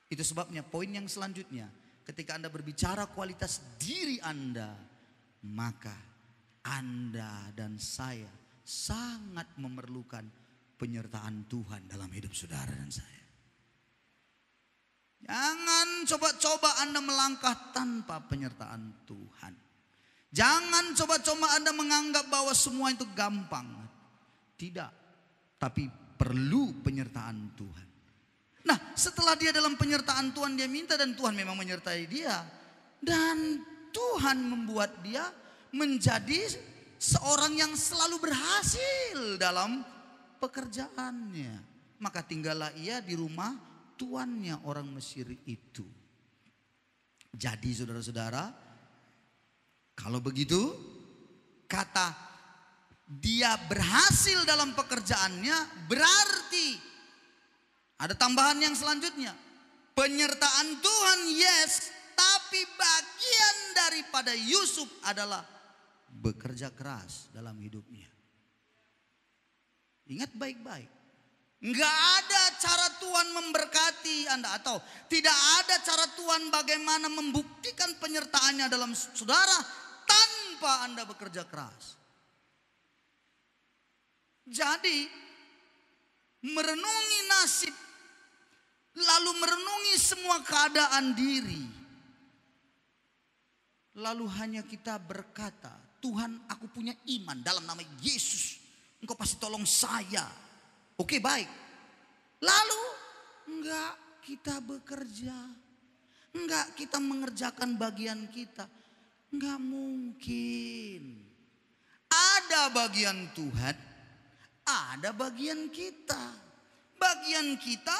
Itu sebabnya poin yang selanjutnya. Ketika Anda berbicara kualitas diri Anda, maka Anda dan saya sangat memerlukan penyertaan Tuhan dalam hidup saudara dan saya. Jangan coba-coba Anda melangkah tanpa penyertaan Tuhan. Jangan coba-coba Anda menganggap bahwa semua itu gampang. Tidak. Tapi perlu penyertaan Tuhan. Nah, setelah dia dalam penyertaan Tuhan, dia minta dan Tuhan memang menyertai dia. Dan Tuhan membuat dia menjadi seorang yang selalu berhasil dalam pekerjaannya. Maka tinggallah ia di rumah tuannya orang Mesir itu. Jadi saudara-saudara, Kalau begitu, kata dia berhasil dalam pekerjaannya berarti ada tambahan yang selanjutnya. Penyertaan Tuhan, yes, tapi bagian daripada Yusuf adalah bekerja keras dalam hidupnya. Ingat baik-baik. Enggak ada cara Tuhan memberkati Anda, atau tidak ada cara Tuhan bagaimana membuktikan penyertaannya dalam saudara tanpa Anda bekerja keras. Jadi merenungi nasib, lalu merenungi semua keadaan diri, lalu hanya kita berkata, Tuhan, aku punya iman dalam nama Yesus, Engkau pasti tolong saya. Oke, baik. Lalu enggak kita bekerja, enggak kita mengerjakan bagian kita. Enggak mungkin. Ada bagian Tuhan, ada bagian kita. Bagian kita,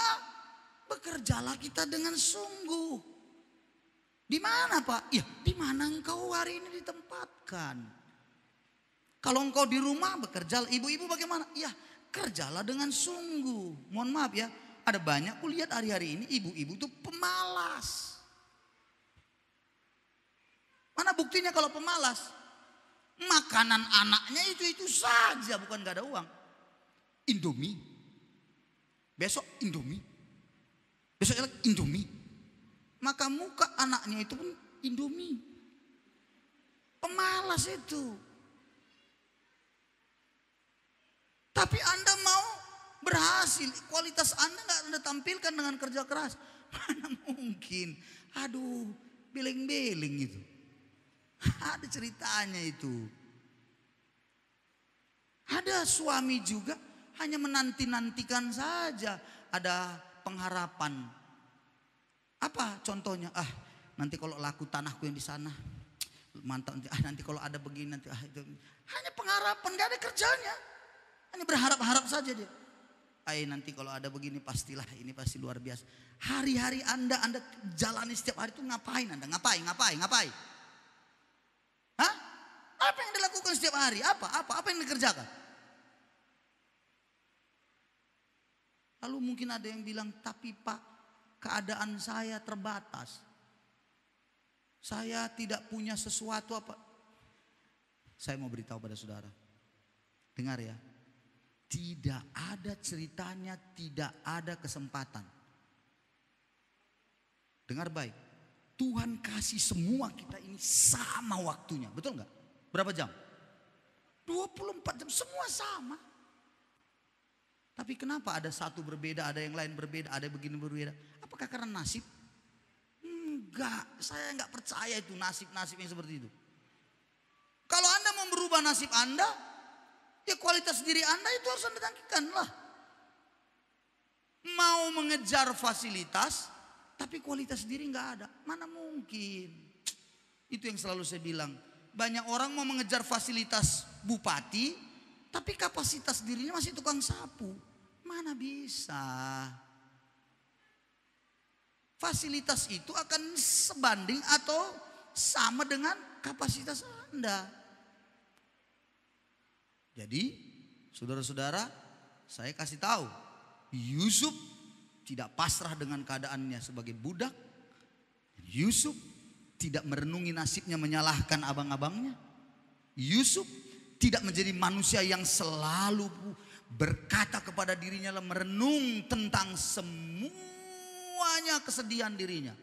bekerjalah kita dengan sungguh. Di mana, Pak? Ya, di mana engkau hari ini ditempatkan? Kalau engkau di rumah bekerja, ibu-ibu bagaimana? Ya, kerjalah dengan sungguh. Mohon maaf ya, ada banyak kulihat hari-hari ini ibu-ibu itu pemalas. Mana buktinya kalau pemalas? Makanan anaknya itu saja, bukan gak ada uang. Indomie. Besok Indomie. Besoknya lagi Indomie. Maka muka anaknya itu pun Indomie. Pemalas itu. Tapi Anda mau berhasil, kualitas Anda gak Anda tampilkan dengan kerja keras. Mana mungkin. Aduh, beleng-beleng itu. Ada ceritanya itu. Ada suami juga hanya menanti-nantikan saja. Ada pengharapan. Apa contohnya? Nanti kalau laku tanahku yang di sana, mantap. Nanti kalau ada begini nanti. Itu. Hanya pengharapan, gak ada kerjanya. Hanya berharap-harap saja dia. Nanti kalau ada begini pastilah, ini pasti luar biasa. Hari-hari Anda jalani setiap hari itu ngapain Anda? Ngapain? Hah? Apa yang dilakukan setiap hari? Apa yang dikerjakan? Lalu mungkin ada yang bilang, tapi Pak, keadaan saya terbatas. Saya tidak punya sesuatu apa. Saya mau beritahu pada saudara. Dengar ya. Tidak ada ceritanya, tidak ada kesempatan. Dengar baik. Tuhan kasih semua kita ini sama waktunya. Betul nggak? Berapa jam? 24 jam, semua sama. Tapi kenapa ada satu berbeda, ada yang lain berbeda, ada begini berbeda? Apakah karena nasib? Enggak, saya enggak percaya itu nasib-nasib yang seperti itu. Kalau Anda mau merubah nasib Anda, ya kualitas diri Anda itu harus Anda tangkikan lah. Mau mengejar fasilitas, tapi kualitas diri enggak ada. Mana mungkin? Itu yang selalu saya bilang. Banyak orang mau mengejar fasilitas bupati, tapi kapasitas dirinya masih tukang sapu. Mana bisa? Fasilitas itu akan sebanding atau sama dengan kapasitas Anda. Jadi, saudara-saudara, saya kasih tahu, Yusuf tidak pasrah dengan keadaannya sebagai budak. Yusuf tidak merenungi nasibnya menyalahkan abang-abangnya. Yusuf tidak menjadi manusia yang selalu berkata kepada dirinya, merenung tentang semuanya kesedihan dirinya.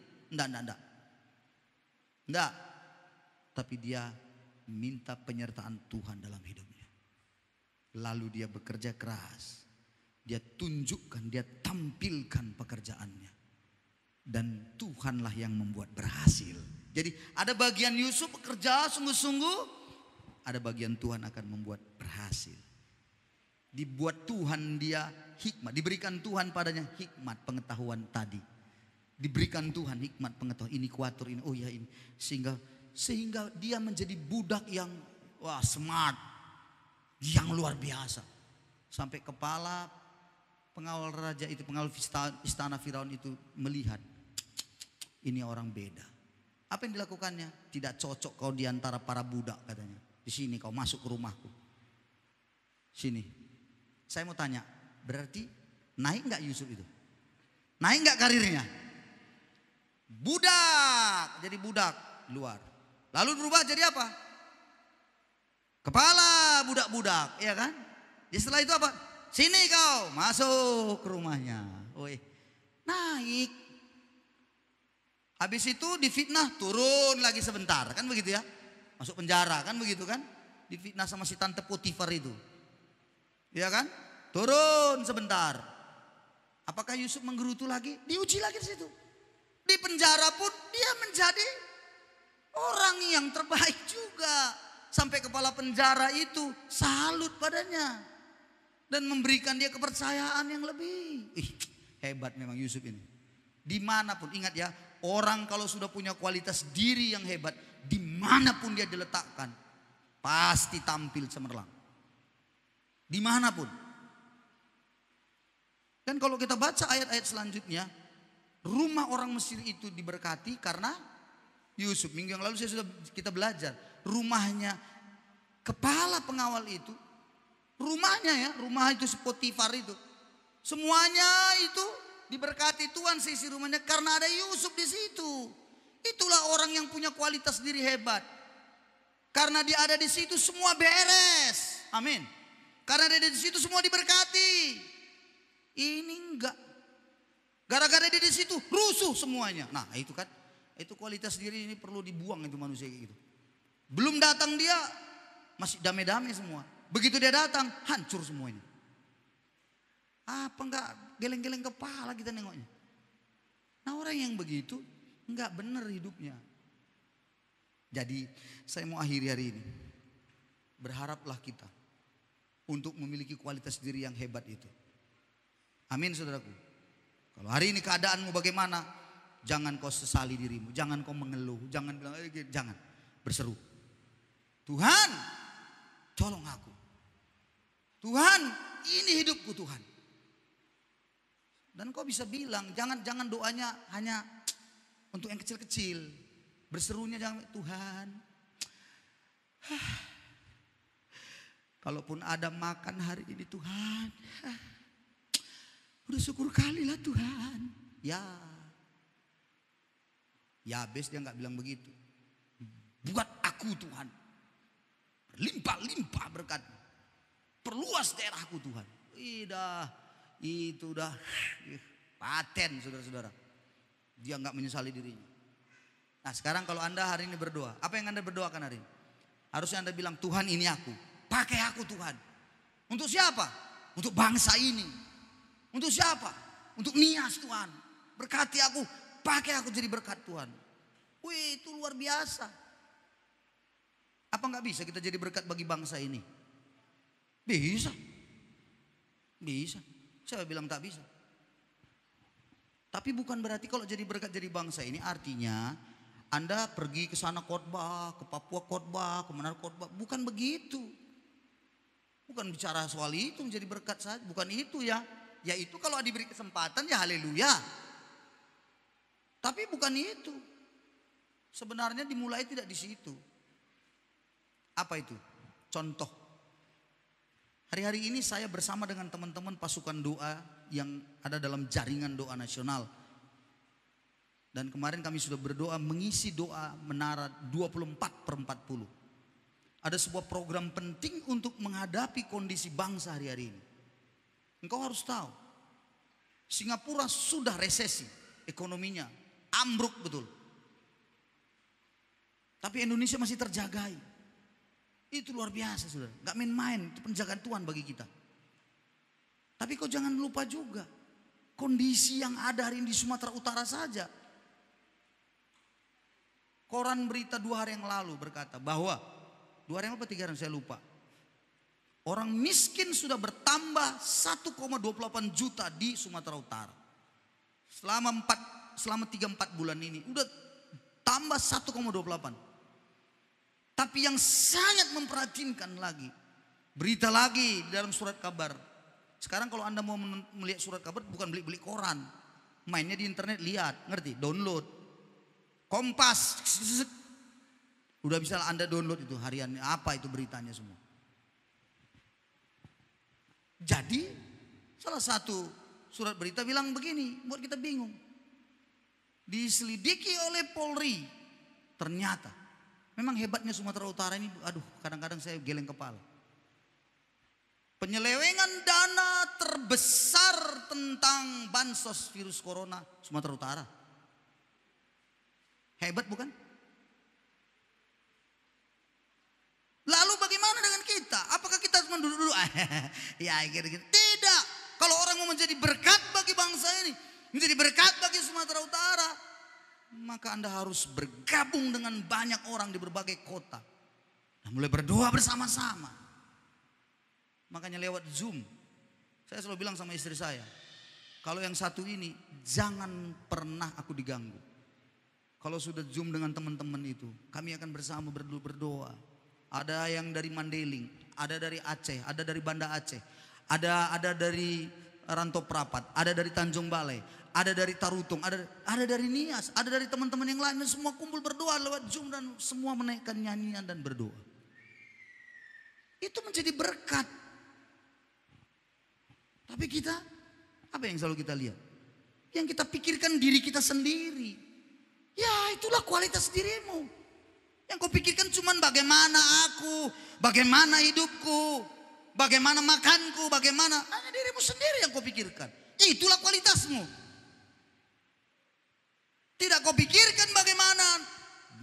Enggak. Tapi dia minta penyertaan Tuhan dalam hidupnya. Lalu dia bekerja keras. Dia tunjukkan, dia tampilkan pekerjaannya. Dan Tuhanlah yang membuat berhasil. Jadi ada bagian Yusuf bekerja sungguh-sungguh. Ada bagian Tuhan akan membuat berhasil. Dibuat Tuhan dia hikmat. Diberikan Tuhan padanya hikmat pengetahuan tadi. Diberikan Tuhan hikmat pengetahuan. Ini kuatur ini. Oh ya ini. Sehingga dia menjadi budak yang smart. Yang luar biasa. Sampai kepala pengawal raja itu, pengawal istana Firaun itu melihat. Ini orang beda. Apa yang dilakukannya? Tidak cocok kau di antara para budak katanya. Di sini kau masuk ke rumahku. Sini. Saya mau tanya, berarti naik nggak Yusuf itu? Naik nggak karirnya? Budak, jadi budak luar. Lalu berubah jadi apa? Kepala budak-budak, ya kan? Jadi setelah itu apa? Sini kau masuk ke rumahnya. Woi, naik. Habis itu difitnah, turun lagi sebentar, kan begitu ya? Masuk penjara, kan begitu kan? Difitnah sama si tante Potifar itu, ya kan? Turun sebentar. Apakah Yusuf menggerutu lagi? Diuji lagi di situ. Di penjara pun dia menjadi orang yang terbaik juga. Sampai kepala penjara itu salut padanya dan memberikan dia kepercayaan yang lebih. Hebat memang Yusuf ini. Dimanapun, ingat ya, orang kalau sudah punya kualitas diri yang hebat, dimanapun dia diletakkan, pasti tampil cemerlang. Dimanapun. Dan kalau kita baca ayat-ayat selanjutnya, rumah orang Mesir itu diberkati karena Yusuf. Minggu yang lalu kita belajar, rumahnya kepala pengawal itu, rumahnya ya, rumah itu Potifar itu, semuanya itu diberkati Tuhan sisi rumahnya karena ada Yusuf di situ. Itulah orang yang punya kualitas diri hebat. Karena dia ada di situ semua beres. Amin. Karena dia di situ semua diberkati. Ini enggak. Gara-gara dia di situ rusuh semuanya. Nah, itu kan, itu kualitas diri ini perlu dibuang itu manusia kayak gitu. Belum datang dia masih damai-damai semua. Begitu dia datang hancur semuanya. Apa enggak geleng-geleng kepala kita nengoknya. Nah, orang yang begitu enggak benar hidupnya. Jadi saya mau akhiri hari ini. Berharaplah kita untuk memiliki kualitas diri yang hebat itu. Amin saudaraku. Kalau hari ini keadaanmu bagaimana? Jangan kau sesali dirimu. Jangan kau mengeluh. Jangan bilang, jangan. Berseru. Tuhan, tolong aku. Tuhan, ini hidupku Tuhan. Dan kau bisa bilang, jangan doanya hanya untuk yang kecil-kecil. Berserunya jangan, Tuhan. Kalaupun ada makan hari ini Tuhan. Udah syukur kali lah Tuhan. Ya. Yabes dia nggak bilang begitu. Buat aku Tuhan. Limpah-limpah berkat. Perluas daerahku Tuhan. Itu udah paten saudara-saudara. Dia nggak menyesali dirinya. Nah sekarang kalau Anda hari ini berdoa, apa yang Anda berdoakan hari ini? Harusnya Anda bilang, Tuhan ini aku. Pakai aku Tuhan. Untuk siapa? Untuk bangsa ini. Untuk siapa? Untuk Nias Tuhan. Berkati aku. Pakai aku jadi berkat Tuhan. Wih, itu luar biasa. Apa nggak bisa kita jadi berkat bagi bangsa ini? Bisa. Bisa. Siapa bilang tak bisa? Tapi bukan berarti kalau jadi berkat jadi bangsa ini artinya Anda pergi ke sana khotbah, ke Papua khotbah, ke Manado khotbah. Bukan begitu. Bukan bicara soal itu menjadi berkat saja. Bukan itu ya. Ya itu kalau diberi kesempatan ya haleluya. Tapi bukan itu. Sebenarnya dimulai tidak di situ. Apa itu? Contoh. Hari-hari ini saya bersama dengan teman-teman pasukan doa yang ada dalam jaringan doa nasional. Dan kemarin kami sudah berdoa mengisi doa menara 24/40. Ada sebuah program penting untuk menghadapi kondisi bangsa hari-hari ini. Engkau harus tahu, Singapura sudah resesi ekonominya, ambruk betul. Tapi Indonesia masih terjagai. Itu luar biasa saudara, gak main-main, itu penjagaan Tuhan bagi kita. Tapi kau jangan lupa juga, kondisi yang ada hari ini di Sumatera Utara saja. Koran berita 2 hari yang lalu berkata bahwa, 2 hari yang lalu 3 hari saya lupa. Orang miskin sudah bertambah 1,28 juta di Sumatera Utara. Selama 3-4 bulan ini udah tambah 1,28. Tapi yang sangat memprihatinkan lagi, berita lagi di dalam surat kabar. Sekarang kalau Anda mau melihat surat kabar bukan beli koran. Mainnya di internet, lihat, ngerti? Download. Kompas. Udah bisa Anda download itu harian, apa itu beritanya semua. Jadi salah satu surat berita bilang begini, buat kita bingung. Diselidiki oleh Polri, ternyata memang hebatnya Sumatera Utara ini, aduh kadang-kadang saya geleng kepala. Penyelewengan dana terbesar tentang bansos virus corona Sumatera Utara. Hebat bukan? Lalu bagaimana dengan kita? Apakah kita cuma duduk-duduk? Ya gitu-gitu. Tidak. Kalau orang mau menjadi berkat bagi bangsa ini, menjadi berkat bagi Sumatera Utara, maka Anda harus bergabung dengan banyak orang di berbagai kota. Dan mulai berdoa bersama-sama. Makanya lewat Zoom, saya selalu bilang sama istri saya, kalau yang satu ini jangan pernah aku diganggu. Kalau sudah Zoom dengan teman-teman itu, kami akan bersama berdoa. Ada yang dari Mandailing, ada dari Aceh, ada dari Banda Aceh, ada dari Rantau Prapat, ada dari Tanjung Balai, ada dari Tarutung, ada dari Nias, ada dari teman-teman yang lain, dan semua kumpul berdoa lewat Zoom dan semua menaikkan nyanyian dan berdoa. Itu menjadi berkat. Tapi kita, apa yang selalu kita lihat? Yang kita pikirkan diri kita sendiri. Ya itulah kualitas dirimu. Yang kau pikirkan cuman bagaimana aku, bagaimana hidupku, bagaimana makanku, bagaimana. Hanya dirimu sendiri yang kau pikirkan. Itulah kualitasmu. Tidak kau pikirkan bagaimana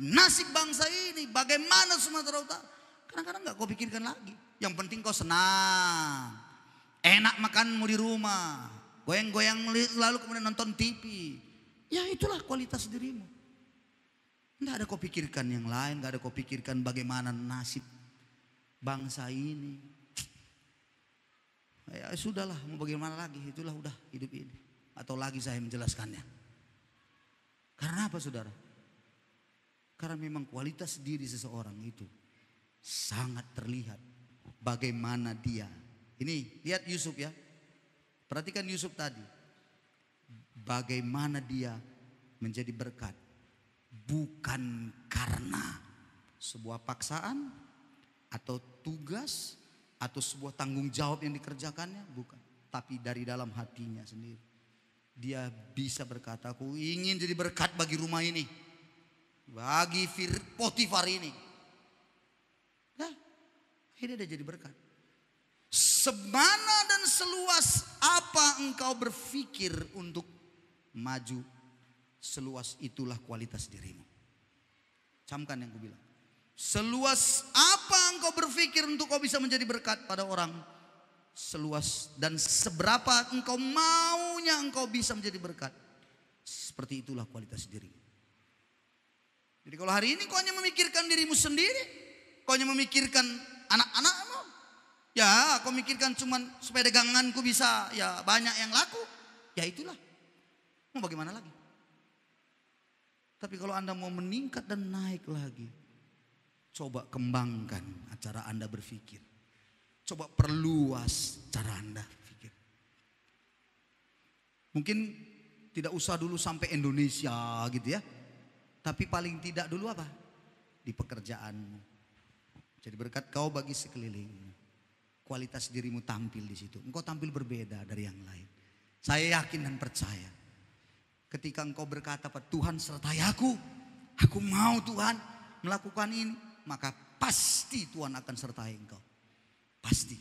nasib bangsa ini, bagaimana Sumatera Utara. Kadang-kadang gak kau pikirkan lagi. Yang penting kau senang. Enak makanmu di rumah. Goyang-goyang lalu kemudian nonton TV. Ya itulah kualitas dirimu. Tidak ada kau pikirkan yang lain. Tidak ada kau pikirkan bagaimana nasib bangsa ini. Ya sudahlah, mau bagaimana lagi. Itulah udah hidup ini. Atau lagi saya menjelaskannya. Karena apa saudara? Karena memang kualitas diri seseorang itu sangat terlihat. Bagaimana dia. Ini lihat Yusuf ya. Perhatikan Yusuf tadi. Bagaimana dia menjadi berkat. Bukan karena sebuah paksaan atau tugas atau sebuah tanggung jawab yang dikerjakannya, bukan. Tapi dari dalam hatinya sendiri. Dia bisa berkata, aku ingin jadi berkat bagi rumah ini. Bagi Potifar ini. Nah, akhirnya dia jadi berkat. Semana dan seluas apa engkau berpikir untuk maju, seluas itulah kualitas dirimu. Camkan yang kubilang. Seluas apa engkau berpikir untuk kau bisa menjadi berkat pada orang, seluas dan seberapa engkau maunya engkau bisa menjadi berkat, seperti itulah kualitas dirimu. Jadi kalau hari ini kau hanya memikirkan dirimu sendiri, kau hanya memikirkan anak-anakmu, ya kau mikirkan cuman supaya daganganku bisa ya banyak yang laku, ya itulah. Mau bagaimana lagi? Tapi kalau Anda mau meningkat dan naik lagi, coba kembangkan cara Anda berpikir. Coba perluas cara Anda berpikir. Mungkin tidak usah dulu sampai Indonesia gitu ya. Tapi paling tidak dulu apa? Di pekerjaanmu. Jadi berkat kau bagi sekelilingmu. Kualitas dirimu tampil di situ. Engkau tampil berbeda dari yang lain. Saya yakin dan percaya. Ketika engkau berkata, Tuhan sertai aku. Aku mau Tuhan melakukan ini. Maka pasti Tuhan akan sertai engkau. Pasti.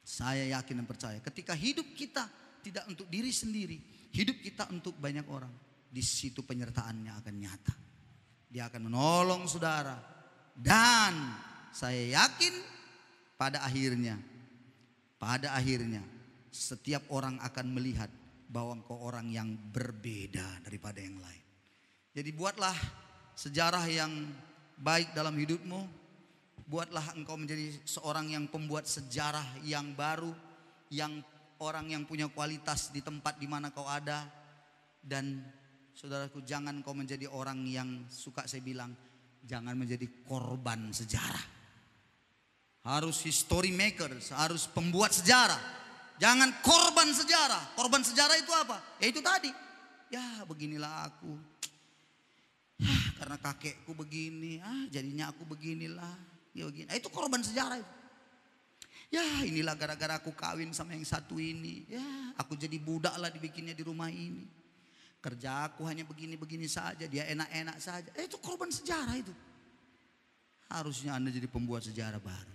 Saya yakin dan percaya. Ketika hidup kita tidak untuk diri sendiri. Hidup kita untuk banyak orang. Di situ penyertaannya akan nyata. Dia akan menolong saudara. Dan saya yakin pada akhirnya setiap orang akan melihat bahwa engkau orang yang berbeda daripada yang lain. Jadi buatlah sejarah yang baik dalam hidupmu. Buatlah engkau menjadi seorang yang pembuat sejarah yang baru. Yang orang yang punya kualitas di tempat di mana kau ada. Dan saudaraku, jangan kau menjadi orang yang suka saya bilang, jangan menjadi korban sejarah. Harus history makers, harus pembuat sejarah. Jangan korban sejarah. Korban sejarah itu apa? Ya itu tadi. Ya beginilah aku. karena kakekku begini, jadinya aku beginilah. Ya begini. Itu korban sejarah itu. Ya inilah gara-gara aku kawin sama yang satu ini. Ya aku jadi budak lah dibikinnya di rumah ini. Kerja aku hanya begini-begini saja, dia enak-enak saja. Itu korban sejarah itu. Harusnya Anda jadi pembuat sejarah baru.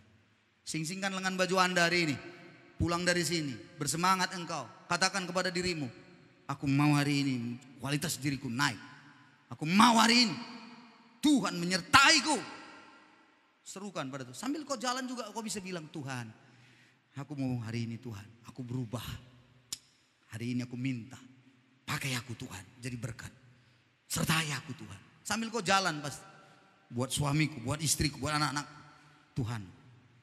Sing-singkan lengan baju Anda hari ini. Pulang dari sini, bersemangat engkau. Katakan kepada dirimu, aku mau hari ini kualitas diriku naik. Aku mau hari ini Tuhan menyertaiku. Serukan pada Tuhan. Sambil kau jalan juga kau bisa bilang, Tuhan, aku mau hari ini Tuhan, aku berubah. Hari ini aku minta, pakai aku Tuhan, jadi berkat. Sertai aku Tuhan. Sambil kau jalan pasti. Buat suamiku, buat istriku, buat anak-anak. Tuhan,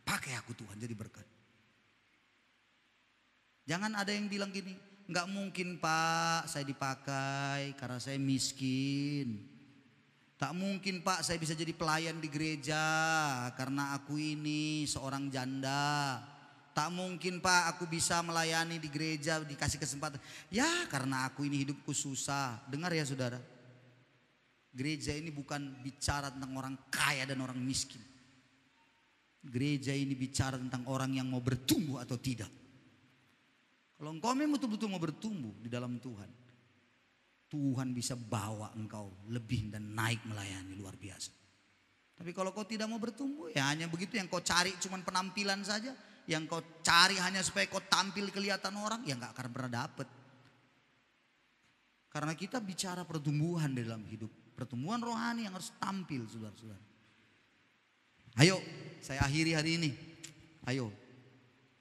pakai aku Tuhan, jadi berkat. Jangan ada yang bilang gini, nggak mungkin Pak saya dipakai karena saya miskin. Tak mungkin Pak saya bisa jadi pelayan di gereja karena aku ini seorang janda. Tak mungkin Pak aku bisa melayani di gereja dikasih kesempatan. Ya karena aku ini hidupku susah. Dengar ya saudara. Gereja ini bukan bicara tentang orang kaya dan orang miskin. Gereja ini bicara tentang orang yang mau bertumbuh atau tidak. Kalau engkau memang betul-betul mau bertumbuh di dalam Tuhan, Tuhan bisa bawa engkau lebih dan naik melayani luar biasa. Tapi kalau kau tidak mau bertumbuh, ya hanya begitu, yang kau cari cuma penampilan saja, yang kau cari hanya supaya kau tampil kelihatan orang, ya nggak akan pernah dapet. Karena kita bicara pertumbuhan di dalam hidup, pertumbuhan rohani yang harus tampil, saudara-saudara. Ayo, saya akhiri hari ini. Ayo.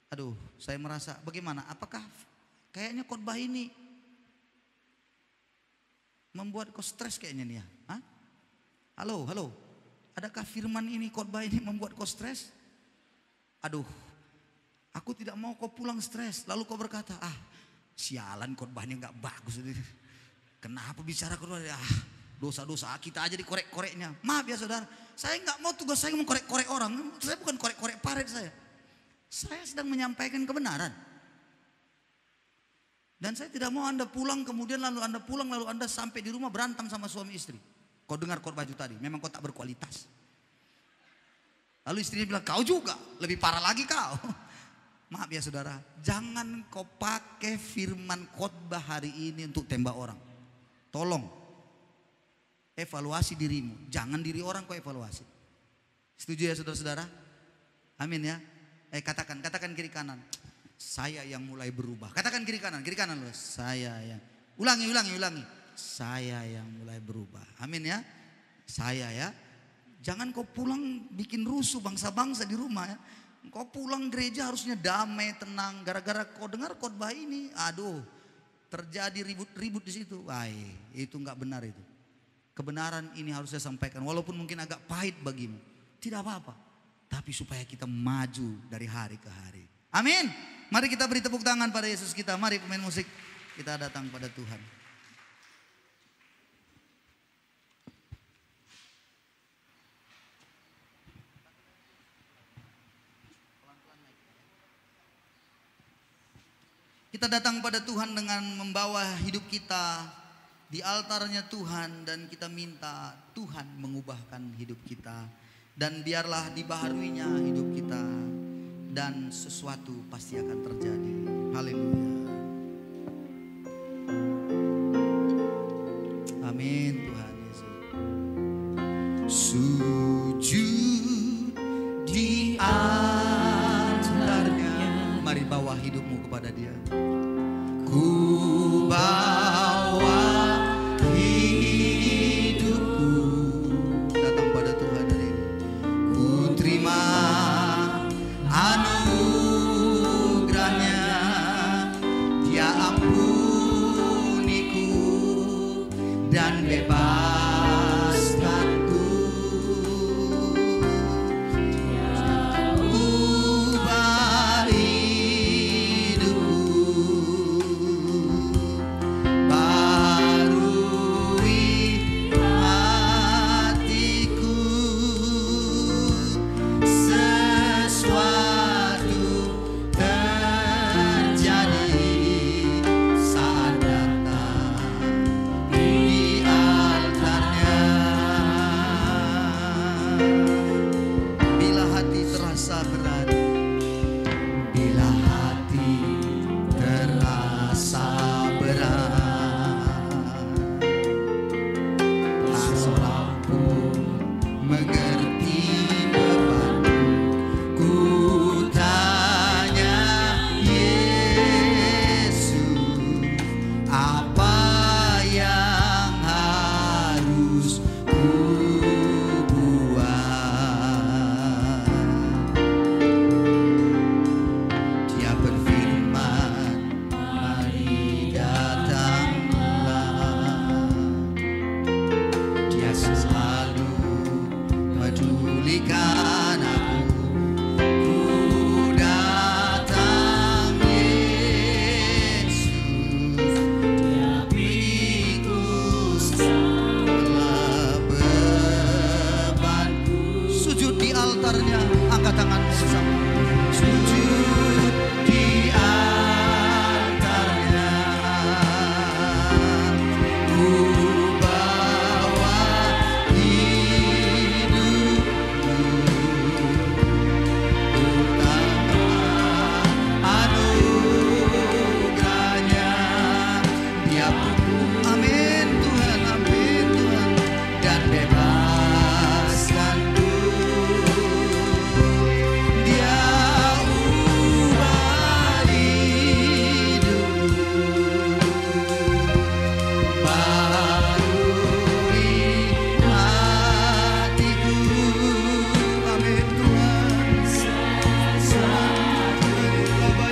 Aduh, saya merasa bagaimana? Apakah kayaknya khotbah ini membuat kau stres kayaknya nih ya? Hah? Halo. Adakah firman ini, khotbah ini membuat kau stres? Aduh, aku tidak mau kau pulang stres. Lalu kau berkata, sialan khotbahnya nggak bagus. Kenapa bicara khotbah? Dosa-dosa kita aja dikorek-koreknya. Maaf ya saudara, saya nggak mau, tugas saya mengkorek-korek orang. Saya bukan korek-korek paret saya. Saya sedang menyampaikan kebenaran. Dan saya tidak mau Anda pulang kemudian lalu Anda sampai di rumah berantem sama suami istri. Kau dengar khotbah itu tadi, memang kau tak berkualitas. Lalu istrinya bilang, kau juga, lebih parah lagi kau. Maaf ya saudara, jangan kau pakai firman khotbah hari ini untuk tembak orang. Tolong, evaluasi dirimu, jangan diri orang kau evaluasi. Setuju ya saudara-saudara? Amin ya. Katakan kiri kanan. Saya yang mulai berubah. Katakan kiri kanan loh. Saya yang ulangi. Saya yang mulai berubah. Amin ya. Saya ya. Jangan kau pulang bikin rusuh bangsa-bangsa di rumah ya. Kau pulang gereja harusnya damai, tenang. Gara-gara kau dengar khotbah ini, aduh, terjadi ribut-ribut di situ. Itu nggak benar itu. Kebenaran ini harus saya sampaikan walaupun mungkin agak pahit bagimu. Tidak apa-apa. Tapi supaya kita maju dari hari ke hari. Amin. Mari kita beri tepuk tangan pada Yesus kita. Mari pemain musik, kita datang pada Tuhan. Kita datang pada Tuhan dengan membawa hidup kita di altarnya Tuhan. Dan kita minta Tuhan mengubahkan hidup kita. Dan biarlah dibaharuinya hidup kita. Dan sesuatu pasti akan terjadi. Haleluya. Amin Tuhan Yesus. Sujud di altarnya. Mari bawa hidupmu kepada Dia. Ku bawa hidupku datang pada Tuhan hari ini. Ku terima anugerahnya, Dia ampuniku dan bebaskanku. Ubah hidupku terasa berat, bila hati terasa berat, tak seorang pun mengerti bebanku. Ku tanya Yesus, apa yang harus ku buat? Dia berfirman, mari datanglah. Dia selalu pedulikan aku. Ku datang Yesus, Dia pikul segala bebanku. Sujud di altarnya, angkat tangan bersama. Sujud di altarnya, ku bawa hidupku, utama anugerahnya. Dia pukul, amin Tuhan, dan bebaskanku. Dia ubah hidupku, barui hatiku. Amin Tuhan. Sesuatu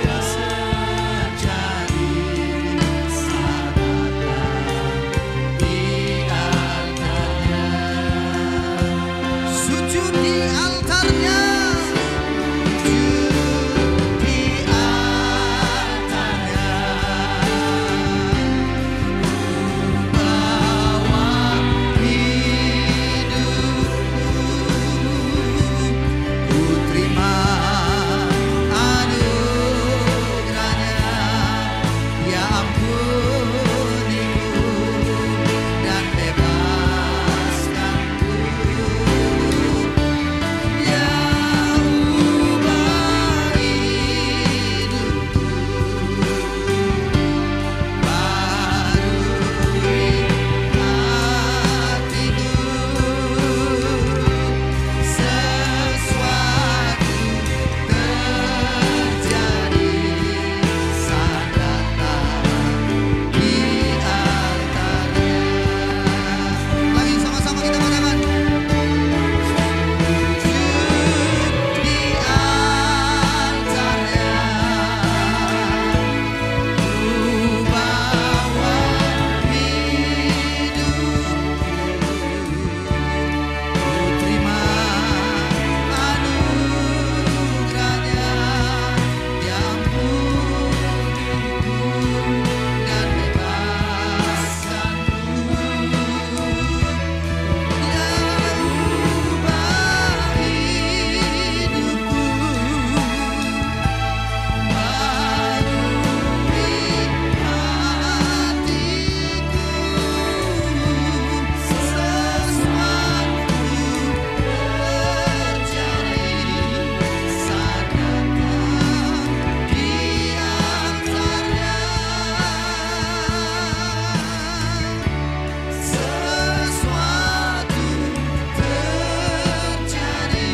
yang terjadi saat datang di altarnya. Sujud di altarnya, sujud di altarnya, bawa hidupku, ku terima anugerahnya. Dia ampuniku dan bebaskanku. Dia ubah hidupku, barui hatiku. Sesuatu terjadi saat datang di altarnya. Lagi sama-sama kita katakan, sujud di altarnya, ku bawa hidupku, ku terima anugerahnya. Dia ampuniku dan bebaskanku. Dia ubah hidupku, barui hatiku. Sesuatu terjadi saat datang di altarnya. Sesuatu terjadi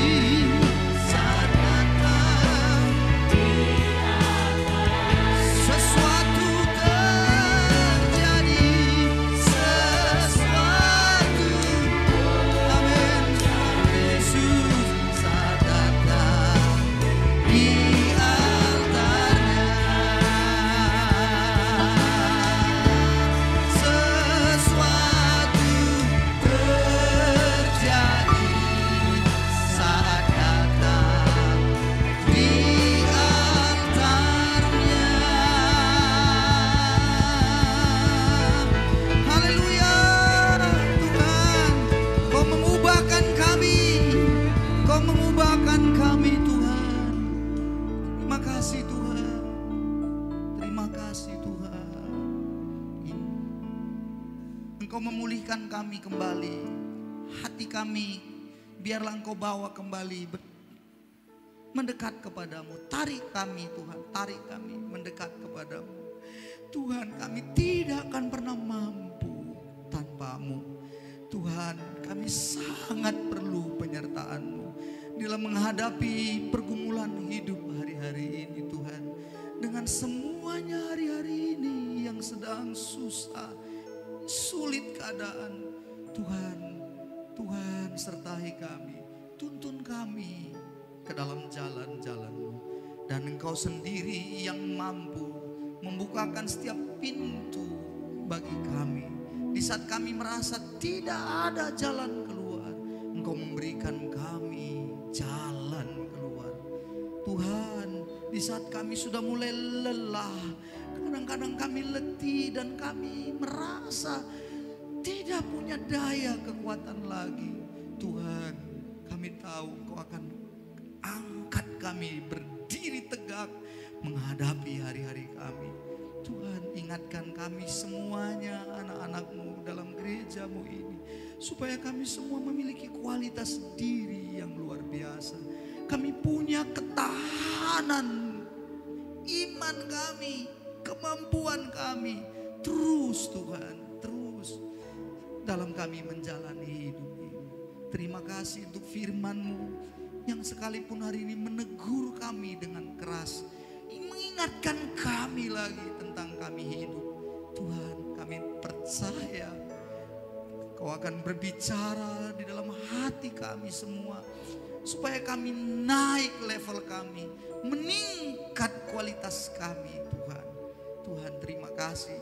saat datang di altarnya. Sesuatu terjadi, sesuatu, amin, Yesus saat datang di altarnya. Sesuatu terjadi saat datang di altarnya. Haleluya Tuhan, Kau mengubahkan kami, Kau mengubahkan kami Tuhan. Terima kasih Tuhan, terima kasih Tuhan. Engkau memulihkan kami kembali, hati kami biarlah Engkau bawa kembali mendekat kepadamu. Tarik kami Tuhan, tarik kami mendekat kepadamu. Tuhan, kami tidak akan pernah mampu tanpamu. Tuhan, kami sangat perlu penyertaan-Mu dalam menghadapi pergumulan hidup hari-hari ini Tuhan. Dengan semuanya hari-hari ini yang sedang susah, sulit keadaan. Tuhan, Tuhan sertai kami, tuntun kami ke dalam jalan-jalan-Mu. Dan Engkau sendiri yang mampu membukakan setiap pintu bagi kami. Di saat kami merasa tidak ada jalan keluar, Engkau memberikan kami jalan keluar. Tuhan, di saat kami sudah mulai lelah, kadang-kadang kami letih dan kami merasa tidak punya daya kekuatan lagi. Tuhan, kami tahu Engkau akan angkat kami berdiri tegak menghadapi hari-hari kami. Tuhan, ingatkan kami semuanya, anak-anak-Mu dalam gereja-Mu ini, supaya kami semua memiliki kualitas diri yang luar biasa. Kami punya ketahanan iman kami, kemampuan kami, terus Tuhan, terus dalam kami menjalani hidup ini. Terima kasih untuk firman-Mu yang sekalipun hari ini menegur kami dengan keras, mengingatkan kami lagi tentang kami hidup. Tuhan, kami percaya Kau akan berbicara di dalam hati kami semua, supaya kami naik level kami, meningkat kualitas kami Tuhan. Tuhan, terima kasih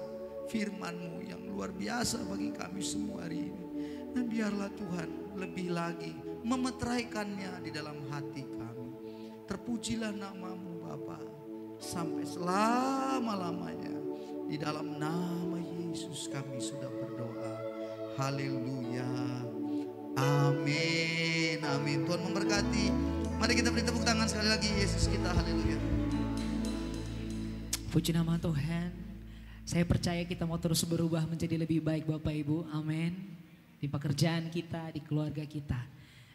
firman-Mu yang luar biasa bagi kami semua hari ini. Dan biarlah Tuhan lebih lagi memeteraikannya di dalam hati kami. Terpujilah nama-Mu Bapa sampai selama-lamanya. Di dalam nama Yesus kami sudah berdoa. Haleluya. Amin. Amin. Tuhan memberkati. Mari kita beri tepuk tangan sekali lagi Yesus kita. Haleluya. Puji nama Tuhan. Saya percaya kita mau terus berubah menjadi lebih baik Bapak Ibu. Amin. Di pekerjaan kita, di keluarga kita.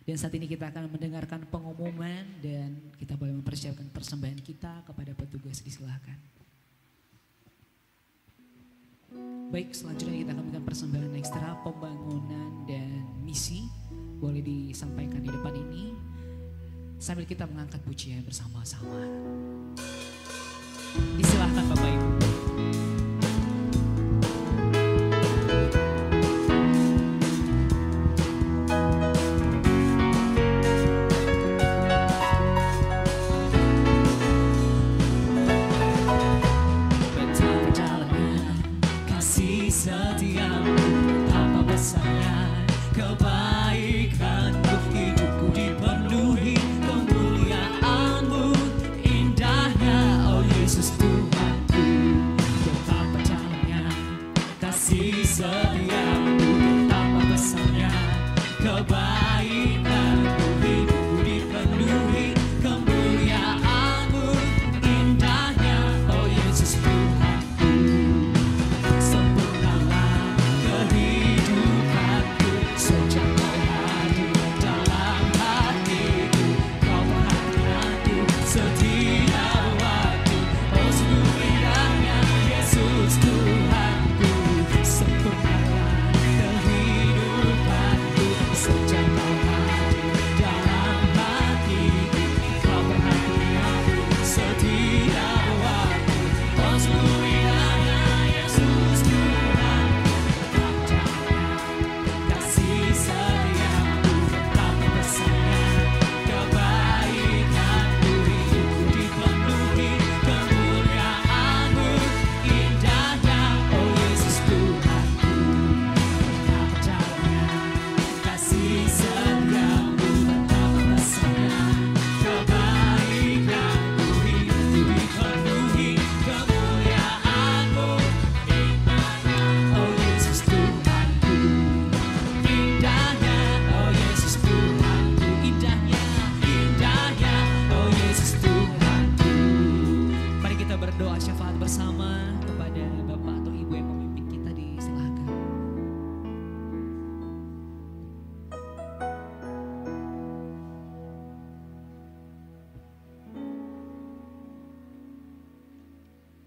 Dan saat ini kita akan mendengarkan pengumuman dan kita boleh mempersiapkan persembahan kita kepada petugas. Disilahkan. Baik, selanjutnya kita akan memberikan persembahan ekstra pembangunan dan misi. Boleh disampaikan di depan ini sambil kita mengangkat pujian bersama-sama. Disilahkan Bapak Ibu. Indahnya, oh Yesus Tuhanku.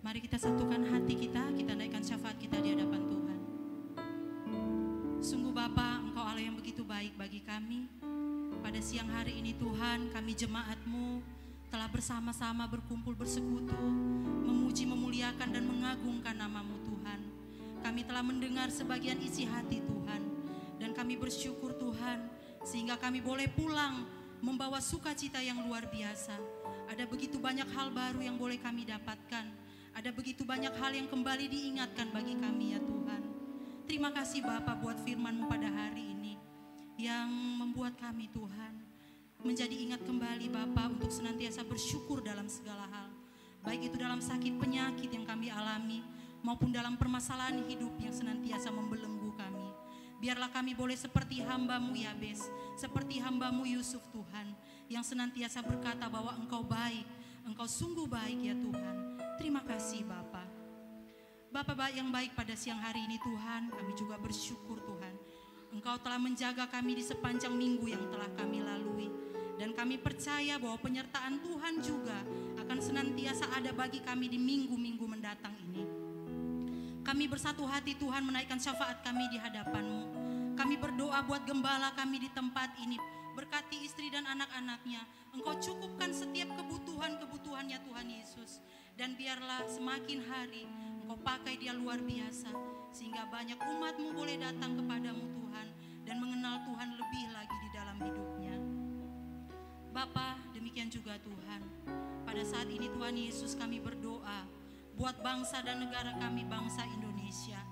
Mari kita satukan hati kita, kita naikkan syafaat kita di hadapan Tuhan. Sungguh Bapa, Engkau Allah yang begitu baik bagi kami. Pada siang hari ini Tuhan, kami jemaat-Mu telah bersama-sama berkumpul bersekutu, memuji, memuliakan dan mengagungkan nama-Mu Tuhan. Kami telah mendengar sebagian isi hati Tuhan, dan kami bersyukur Tuhan, sehingga kami boleh pulang membawa sukacita yang luar biasa. Ada begitu banyak hal baru yang boleh kami dapatkan. Ada begitu banyak hal yang kembali diingatkan bagi kami ya Tuhan. Terima kasih Bapa buat firman-Mu pada hari ini, yang membuat kami Tuhan menjadi ingat kembali Bapa untuk senantiasa bersyukur dalam segala hal. Baik itu dalam sakit penyakit yang kami alami, maupun dalam permasalahan hidup yang senantiasa membelenggu kami. Biarlah kami boleh seperti hamba-Mu Yabes, seperti hamba-Mu Yusuf Tuhan, yang senantiasa berkata bahwa Engkau baik, Engkau sungguh baik ya Tuhan. Terima kasih Bapa. Bapa yang baik, pada siang hari ini Tuhan, kami juga bersyukur Tuhan. Engkau telah menjaga kami di sepanjang minggu yang telah kami lalui. Dan kami percaya bahwa penyertaan Tuhan juga akan senantiasa ada bagi kami di minggu-minggu mendatang ini. Kami bersatu hati Tuhan menaikkan syafaat kami di hadapan-Mu. Kami berdoa buat gembala kami di tempat ini. Berkati istri dan anak-anaknya. Engkau cukupkan setiap kebutuhan-kebutuhannya Tuhan Yesus. Dan biarlah semakin hari Engkau pakai dia luar biasa. Sehingga banyak umat-Mu boleh datang kepadamu Tuhan. Dan mengenal Tuhan lebih lagi di dalam hidupnya. Bapa, demikian juga Tuhan. Pada saat ini Tuhan Yesus kami berdoa buat bangsa dan negara kami, bangsa Indonesia.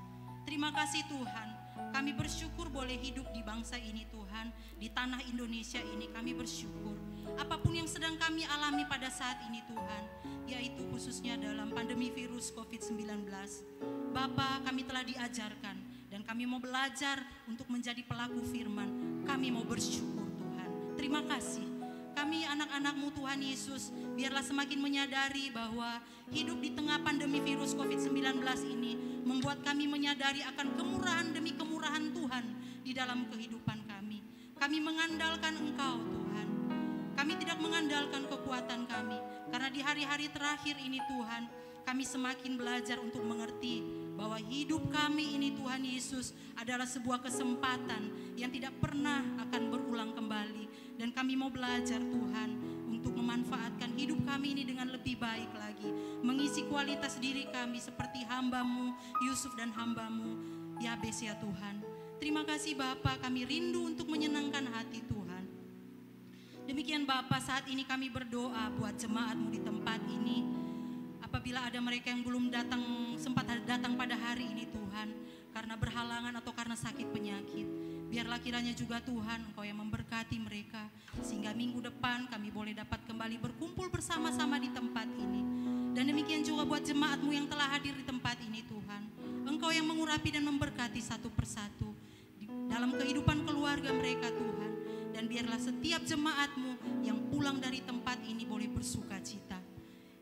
Terima kasih Tuhan, kami bersyukur boleh hidup di bangsa ini Tuhan, di tanah Indonesia ini kami bersyukur. Apapun yang sedang kami alami pada saat ini Tuhan, yaitu khususnya dalam pandemi virus COVID-19. Bapa, kami telah diajarkan dan kami mau belajar untuk menjadi pelaku firman. Kami mau bersyukur Tuhan. Terima kasih. Kami anak-anak-Mu Tuhan Yesus, biarlah semakin menyadari bahwa hidup di tengah pandemi virus COVID-19 ini membuat kami menyadari akan kemurahan demi kemurahan Tuhan di dalam kehidupan kami. Kami mengandalkan Engkau Tuhan. Kami tidak mengandalkan kekuatan kami, karena di hari-hari terakhir ini Tuhan, kami semakin belajar untuk mengerti bahwa hidup kami ini Tuhan Yesus adalah sebuah kesempatan yang tidak pernah akan berulang kembali. Dan kami mau belajar Tuhan untuk memanfaatkan hidup kami ini dengan lebih baik lagi. Mengisi kualitas diri kami seperti hamba-Mu Yusuf dan hamba-Mu Yabes ya Tuhan. Terima kasih Bapa, kami rindu untuk menyenangkan hati Tuhan. Demikian Bapa, saat ini kami berdoa buat jemaat-Mu di tempat ini. Apabila ada mereka yang belum sempat datang pada hari ini Tuhan, karena berhalangan atau karena sakit penyakit, biarlah kiranya juga Tuhan Engkau yang memberkati mereka, sehingga minggu depan kami boleh dapat kembali berkumpul bersama-sama di tempat ini. Dan demikian juga buat jemaat-Mu yang telah hadir di tempat ini Tuhan, Engkau yang mengurapi dan memberkati satu persatu dalam kehidupan keluarga mereka Tuhan. Dan biarlah setiap jemaat-Mu yang pulang dari tempat ini boleh bersuka cita.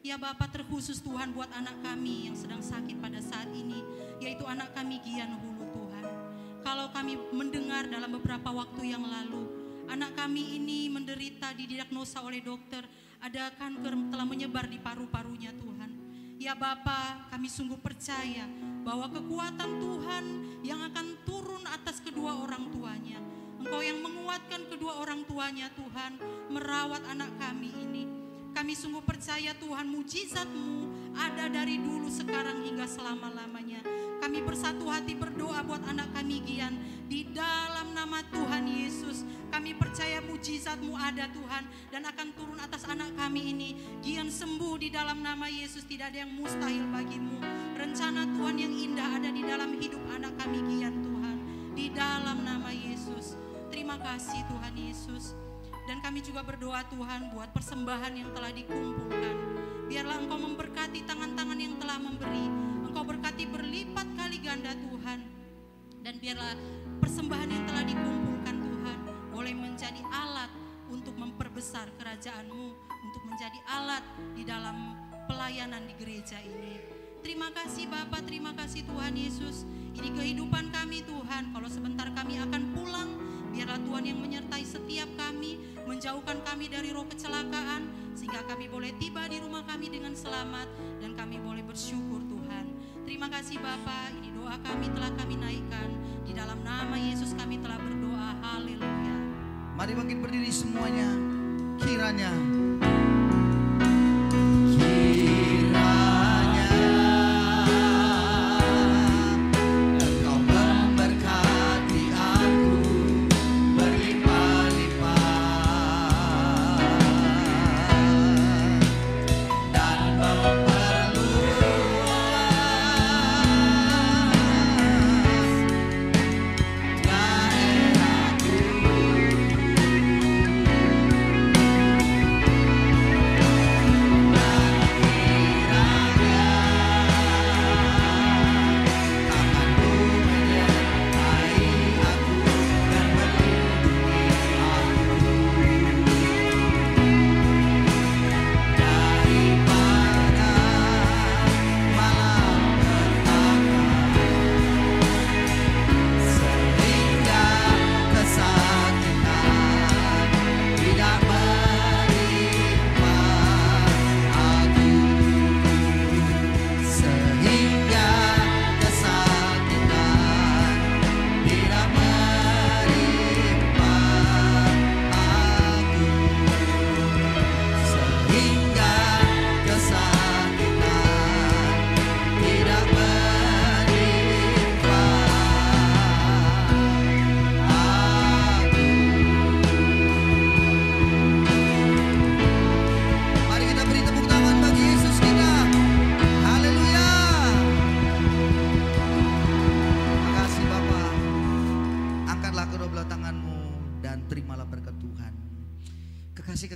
Ya Bapa, terkhusus Tuhan buat anak kami yang sedang sakit pada saat ini, yaitu anak kami Gian Hulu Tuhan. Kalau kami mendengar dalam beberapa waktu yang lalu, anak kami ini menderita, didiagnosa oleh dokter, ada kanker telah menyebar di paru-parunya Tuhan. Ya Bapa, kami sungguh percaya bahwa kekuatan Tuhan yang akan turun atas kedua orang tuanya. Engkau yang menguatkan kedua orang tuanya Tuhan, merawat anak kami ini. Kami sungguh percaya Tuhan, mujizat-Mu ada dari dulu, sekarang hingga selama-lamanya. Kami bersatu hati berdoa buat anak kami Gian. Di dalam nama Tuhan Yesus, kami percaya mujizat-Mu ada Tuhan, dan akan turun atas anak kami ini. Gian sembuh di dalam nama Yesus, tidak ada yang mustahil bagi-Mu. Rencana Tuhan yang indah ada di dalam hidup anak kami Gian Tuhan. Di dalam nama Yesus. Terima kasih Tuhan Yesus. Dan kami juga berdoa Tuhan buat persembahan yang telah dikumpulkan. Biarlah Engkau memberkati tangan-tangan yang telah memberi. Engkau berkati berlipat kali ganda Tuhan. Dan biarlah persembahan yang telah dikumpulkan Tuhan boleh menjadi alat untuk memperbesar kerajaan-Mu, untuk menjadi alat di dalam pelayanan di gereja ini. Terima kasih Bapa, terima kasih Tuhan Yesus. Ini kehidupan kami Tuhan. Kalau sebentar kami akan pulang, biarlah Tuhan yang menyertai setiap kami, menjauhkan kami dari roh kecelakaan, sehingga kami boleh tiba di rumah kami dengan selamat dan kami boleh bersyukur Tuhan. Terima kasih Bapa, ini doa kami telah kami naikkan. Di dalam nama Yesus kami telah berdoa, haleluya. Mari bangkit berdiri semuanya. Kiranya Engkau memberkati aku berlimpah-limpah dan memperluas daerahku.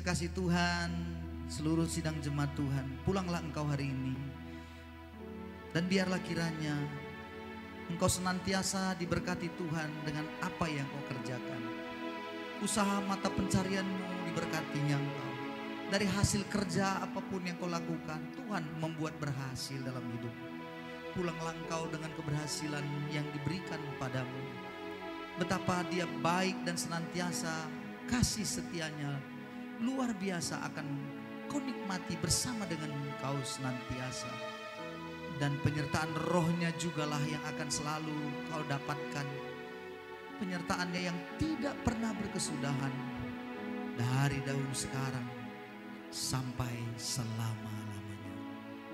Kekasih Tuhan, seluruh sidang jemaat Tuhan, pulanglah engkau hari ini. Dan biarlah kiranya engkau senantiasa diberkati Tuhan dengan apa yang kau kerjakan. Usaha mata pencarianmu diberkatinya engkau. Dari hasil kerja apapun yang kau lakukan, Tuhan membuat berhasil dalam hidup. Pulanglah engkau dengan keberhasilan yang diberikan padamu. Betapa dia baik dan senantiasa kasih setianya luar biasa akan kau nikmati bersama dengan kau senantiasa. Dan penyertaan rohnya jugalah yang akan selalu kau dapatkan. Penyertaannya yang tidak pernah berkesudahan. Dari dahulu sekarang sampai selama-lamanya.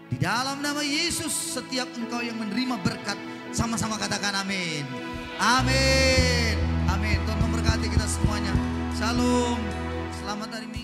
Di dalam nama Yesus, setiap engkau yang menerima berkat, sama-sama katakan amin. Amin. Amin. Tuhan memberkati kita semuanya. Shalom. Selamat hari Minggu.